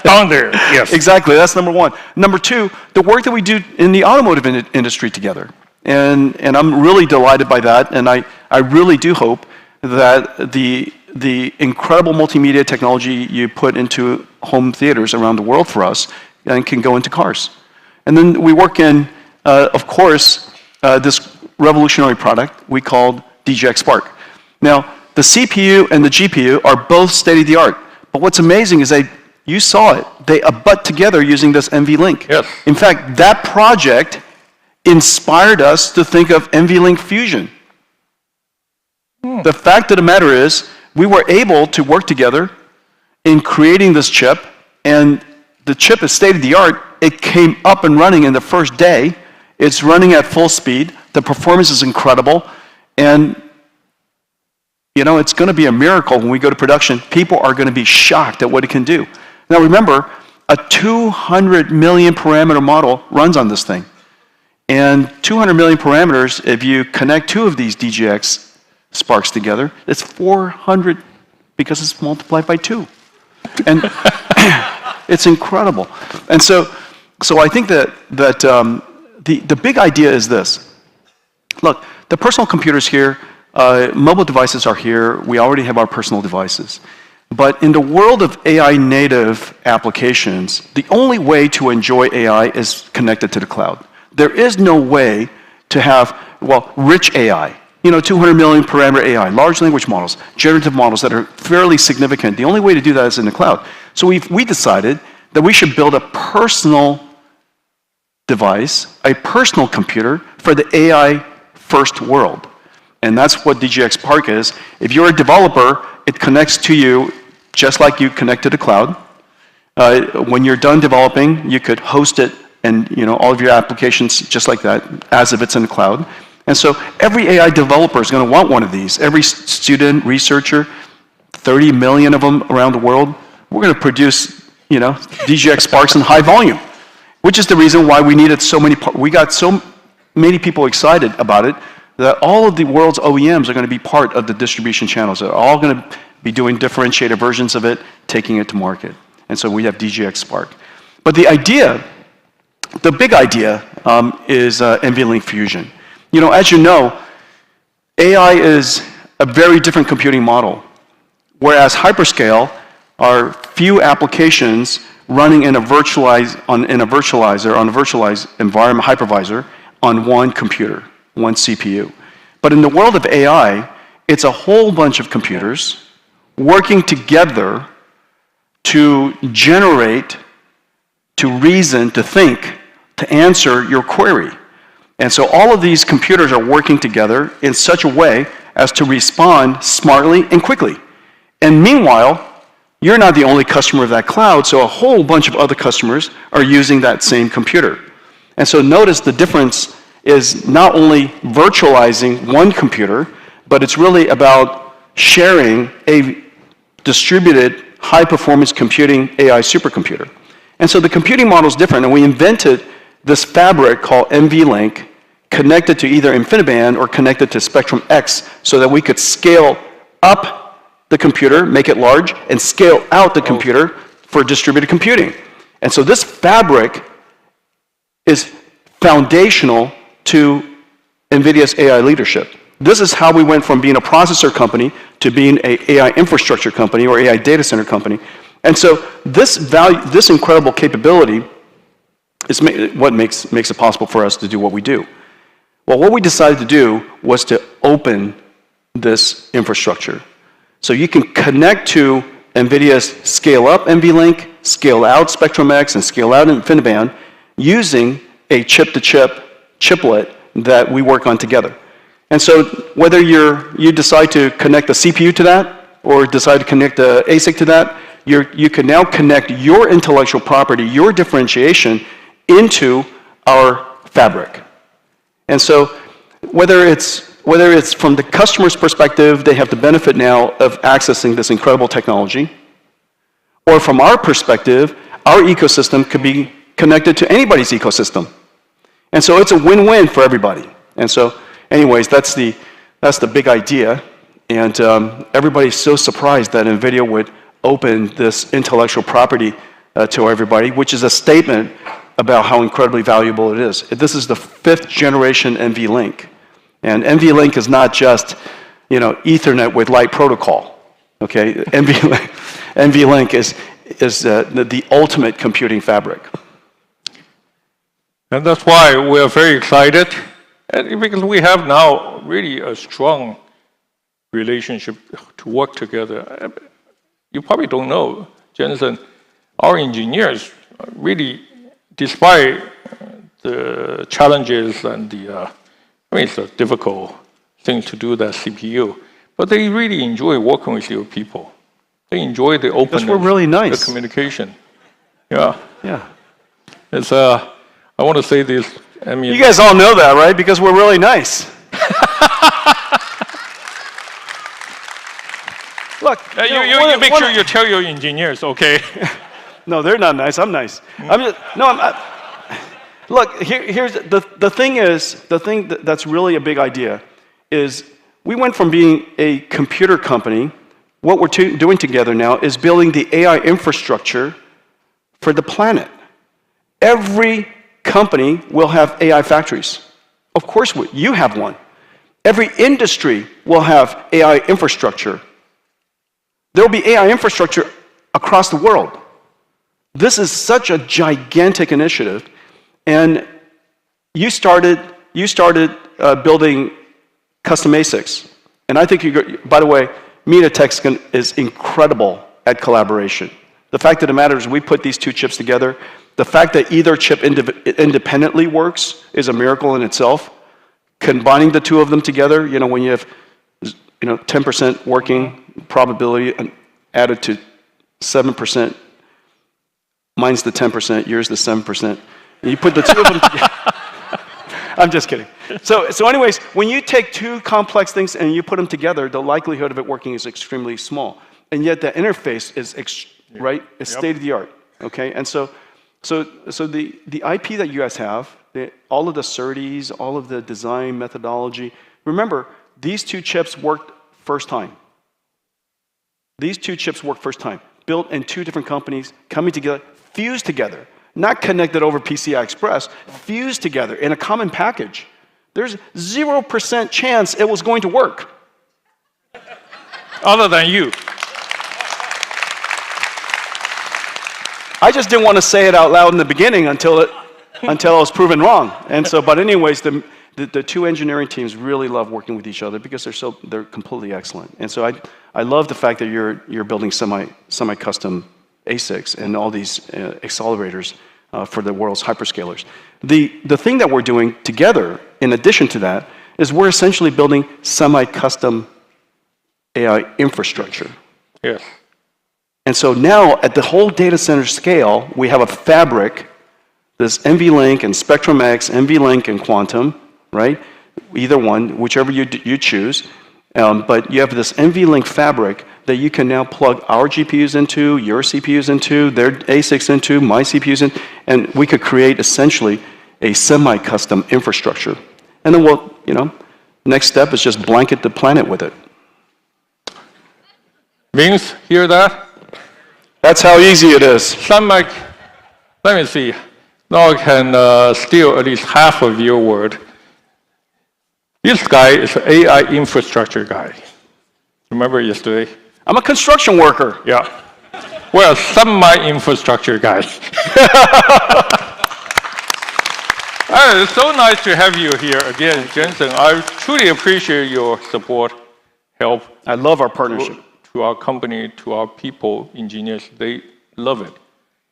Down there, yes. Exactly, that's number one. Number two, the work that we do in the automotive industry together. And I'm really delighted by that, and I really do hope that the incredible multimedia technology you put into home theaters around the world for us and can go into cars. And then we work in, of course, this revolutionary product we called DGX Spark. Now, the CPU and the GPU are both state-of-the-art. But what's amazing is you saw it, they abut together using this NVLink. Yes. In fact, that project inspired us to think of NVLink Fusion. The fact of the matter is, we were able to work together in creating this chip, and the chip is state-of-the-art. It came up and running in the first day. It's running at full speed. The performance is incredible. And, it's going to be a miracle when we go to production. People are going to be shocked at what it can do. Now, remember, a 200 million parameter model runs on this thing. And 200 million parameters, if you connect two of these DGX Sparks together, it's 400 because it's multiplied by 2. And it's incredible. And so I think that the big idea is this. Look, the personal computers here, mobile devices are here. We already have our personal devices. But in the world of AI native applications, the only way to enjoy AI is connected to the cloud. There is no way to have, well, rich AI. 200 million parameter AI, large language models, generative models that are fairly significant. The only way to do that is in the cloud. So we decided that we should build a personal device, a personal computer for the AI first world. And that's what DGX Spark is. If you're a developer, it connects to you just like you connect to the cloud. When you're done developing, you could host it and all of your applications just like that, as if it's in the cloud. And so every AI developer is going to want one of these. Every student, researcher, 30 million of them around the world, we're going to produce, DGX Sparks in high volume, which is the reason why we needed we got so many people excited about it that all of the world's OEMs are going to be part of the distribution channels. They're all going to be doing differentiated versions of it, taking it to market. And so we have DGX Spark. But the big idea is NVLink Fusion. As you know, AI is a very different computing model, whereas hyperscale are few applications running in a virtualized environment hypervisor on one computer, one CPU. But in the world of AI, it's a whole bunch of computers working together to generate, to reason, to think, to answer your query. And so all of these computers are working together in such a way as to respond smartly and quickly. And meanwhile, you're not the only customer of that cloud, so a whole bunch of other customers are using that same computer. And so notice the difference is not only virtualizing one computer, but it's really about sharing a distributed high-performance computing AI supercomputer. And so the computing model is different, and we invented this fabric called NVLink, connected to either InfiniBand or connected to Spectrum X, so that we could scale up the computer, make it large, and scale out the computer for distributed computing. And so this fabric is foundational to NVIDIA's AI leadership. This is how we went from being a processor company to being an AI infrastructure company or AI data center company. And so this incredible capability is what makes it possible for us to do what we do. Well, what we decided to do was to open this infrastructure. So you can connect to NVIDIA's scale-up NVLink, scale-out Spectrum-X, and scale-out InfiniBand using a chip-to-chip chiplet that we work on together. And so whether you decide to connect the CPU to that or decide to connect the ASIC to that, you can now connect your intellectual property, your differentiation, into our fabric. And so whether it's from the customer's perspective, they have the benefit now of accessing this incredible technology, or from our perspective, our ecosystem could be connected to anybody's ecosystem. And so it's a win-win for everybody. And so anyways, that's the big idea. And everybody's so surprised that NVIDIA would open this intellectual property to everybody, which is a statement about how incredibly valuable it is. This is the 5th generation NVLink. And NVLink is not just, Ethernet with light protocol. Okay, NVLink is the ultimate computing fabric. And that's why we are very excited, because we have now really a strong relationship to work together. You probably don't know, Jensen, our engineers really, despite the challenges and it's a difficult thing to do, that CPU, but they really enjoy working with your people. They enjoy the openness. Because we're really nice. The communication. Yeah. Yeah. It's I want to say this. I mean, you guys all know that, right? Because we're really nice. Look, you make sure you tell your engineers, okay? No, they're not nice. I'm nice. Look, here's the thing that's really a big idea is we went from being a computer company. What we're doing together now is building the AI infrastructure for the planet. Every company will have AI factories. Of course, you have one. Every industry will have AI infrastructure. There will be AI infrastructure across the world. This is such a gigantic initiative, and you started building custom ASICs. And I think by the way, MediaTek is incredible at collaboration. The fact of the matter is we put these two chips together. The fact that either chip independently works is a miracle in itself. Combining the two of them together, when you have 10% working probability added to 7%, mine's the 10%, yours the 7%. And you put the two of them together. I'm just kidding. So anyways, when you take two complex things and you put them together, the likelihood of it working is extremely small. And yet the interface is right? It's state of the art. Okay? And so the IP that you guys have, all of the SerDes, all of the design methodology, remember, these two chips worked first time. These two chips worked first time. Built in two different companies, coming together, fused together. Not connected over PCI Express, fused together in a common package. There's 0% chance it was going to work. Other than you. I just didn't want to say it out loud in the beginning until it was proven wrong. And so, but anyways, the two engineering teams really love working with each other because they're completely excellent. And so I love the fact that you're building semi-custom ASICs and all these accelerators for the world's hyperscalers. The thing that we're doing together, in addition to that, is we're essentially building semi-custom AI infrastructure. Yes. And so now, at the whole data center scale, we have a fabric, this NVLink and Spectrum-X, NVLink and Quantum, right? Either one, whichever you choose. But you have this NVLink fabric that you can now plug our GPUs into, your CPUs into, their ASICs into, my CPUs in, and we could create essentially a semi-custom infrastructure. And then next step is just blanket the planet with it. Means, hear that? That's how easy it is. Let me see. Now I can steal at least half of your word. This guy is an AI infrastructure guy. Remember yesterday? I'm a construction worker. Yeah. Well, semi-infrastructure guy. It's so nice to have you here again, Jensen. I truly appreciate your support, help. I love our partnership. To our company, to our people, engineers, they love it.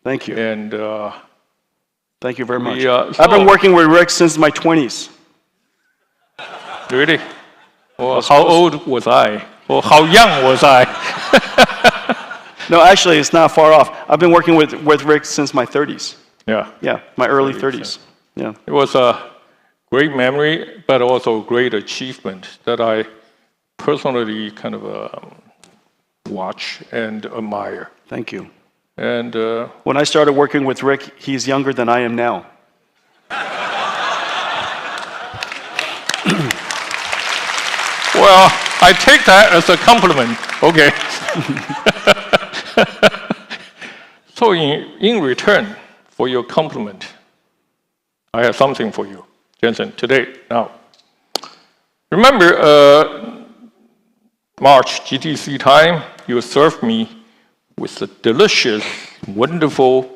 Thank you. And thank you very much. I've been working with Rick since my 20s. Really? Well, how old was I? Or how young was I? No, actually, it's not far off. I've been working with Rick since my 30s. Yeah. Yeah, my early 30s. Yeah. It was a great memory, but also a great achievement that I personally kind of watch and admire. Thank you. And when I started working with Rick, he's younger than I am now. Well, I take that as a compliment. Okay. So in return for your compliment, I have something for you, Jensen, today. Now, remember March GTC time, you served me with a delicious, wonderful,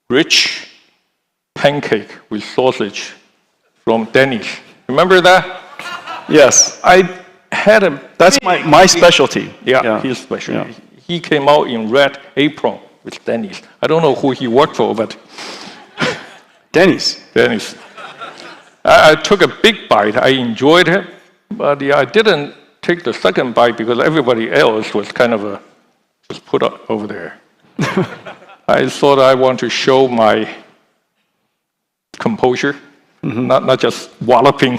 rich pancake with sausage from Denny's. Remember that? Yes. I had a... That's my specialty. Yeah, his specialty. Yeah. He came out in red apron with Denny's. I don't know who he worked for, but... Denny's. Denny's. I took a big bite. I enjoyed it, but I didn't take the second bite because everybody else was kind of just put up over there. I thought I want to show my composure, not just walloping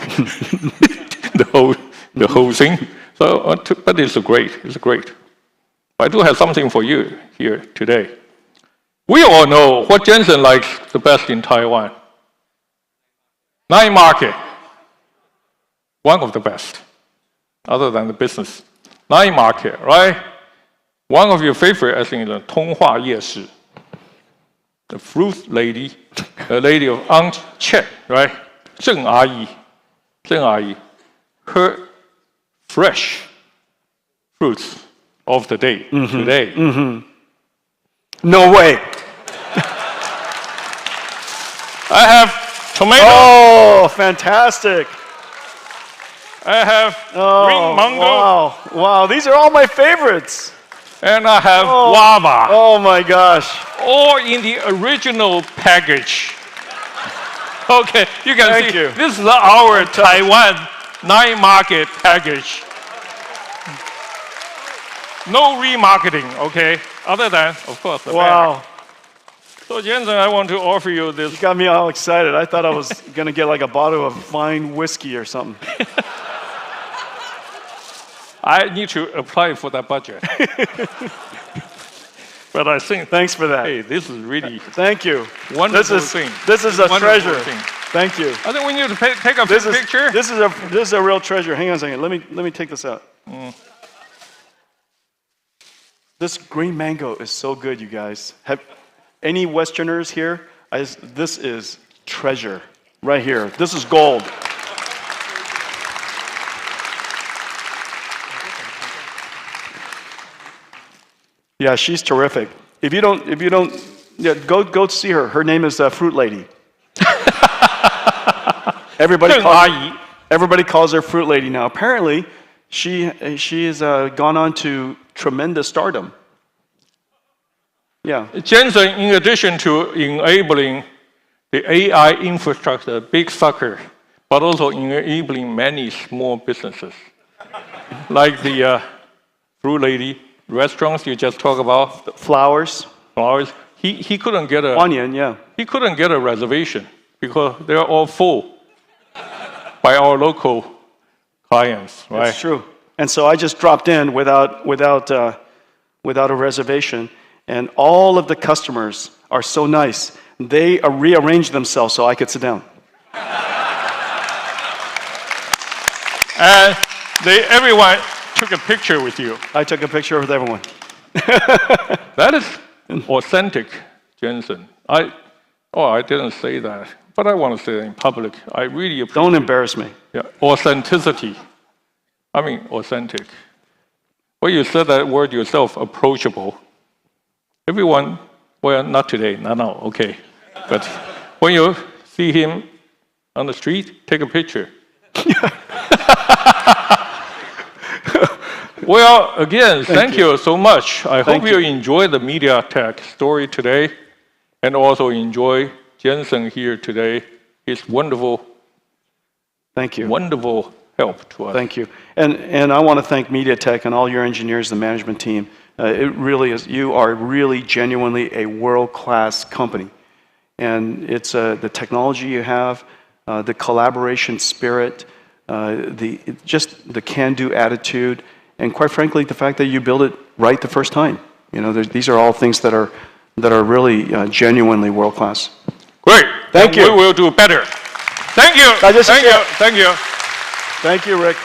the whole thing. So, but it's great. It's great. I do have something for you here today. We all know what Jensen likes the best in Taiwan. Night market. One of the best, other than the business. Night market, right? One of your favorite, I think, is the Tonghua Yeshi. The fruit lady, the lady of Aunt Chet, right? Zheng Ayi. Her fresh fruits of the day today. No way. I have tomato. Oh, fantastic. I have green mango. Wow, these are all my favorites. And I have guava. Oh my gosh. All in the original package. Okay, you can see this is our Taiwan night market package. No remarketing, okay? Other than, of course, the bag. So Jensen, I want to offer you this. You got me all excited. I thought I was going to get like a bottle of fine whiskey or something. I need to apply for that budget. But I think, thanks for that. Hey, this is really thank you. Wonderful thing. This is a treasure. Thing. Thank you. I think we need to take a picture. This is a real treasure. Hang on a second. Let me take this out. This green mango is so good, you guys. Have any Westerners here? This is treasure right here. This is gold. Yeah, she's terrific. If you don't, go see her. Her name is Fruit Lady. Everybody calls her Fruit Lady now. Apparently, she has gone on to tremendous stardom. Yeah. Jensen, in addition to enabling the AI infrastructure, big sucker, but also enabling many small businesses, like the Fruit Lady restaurants you just talked about. The flowers. He couldn't get a onion. Yeah. He couldn't get a reservation because they're all full by our local clients, right? That's true. And so I just dropped in without a reservation, and all of the customers are so nice. They rearranged themselves so I could sit down. And everyone took a picture with you. I took a picture with everyone. That is authentic, Jensen. I didn't say that, but I want to say it in public. I really appreciate. Don't embarrass me. Yeah, authenticity. I mean, authentic. Well, you said that word yourself, approachable. Everyone, well, not today, not now, okay. But when you see him on the street, take a picture. Well, again, thank you so much. I hope you enjoyed the MediaTek story today and also enjoy Jensen here today. It's wonderful. Thank you. Wonderful help to us. Thank you. And I want to thank MediaTek and all your engineers, the management team. It really is, you are really genuinely a world-class company. And it's the technology you have, the collaboration spirit, just the can-do attitude, and quite frankly, the fact that you build it right the first time. You know, these are all things that are really genuinely world-class. Great. Thank you. We will do better. Thank you. Thank you. Thank you. Thank you, Rick.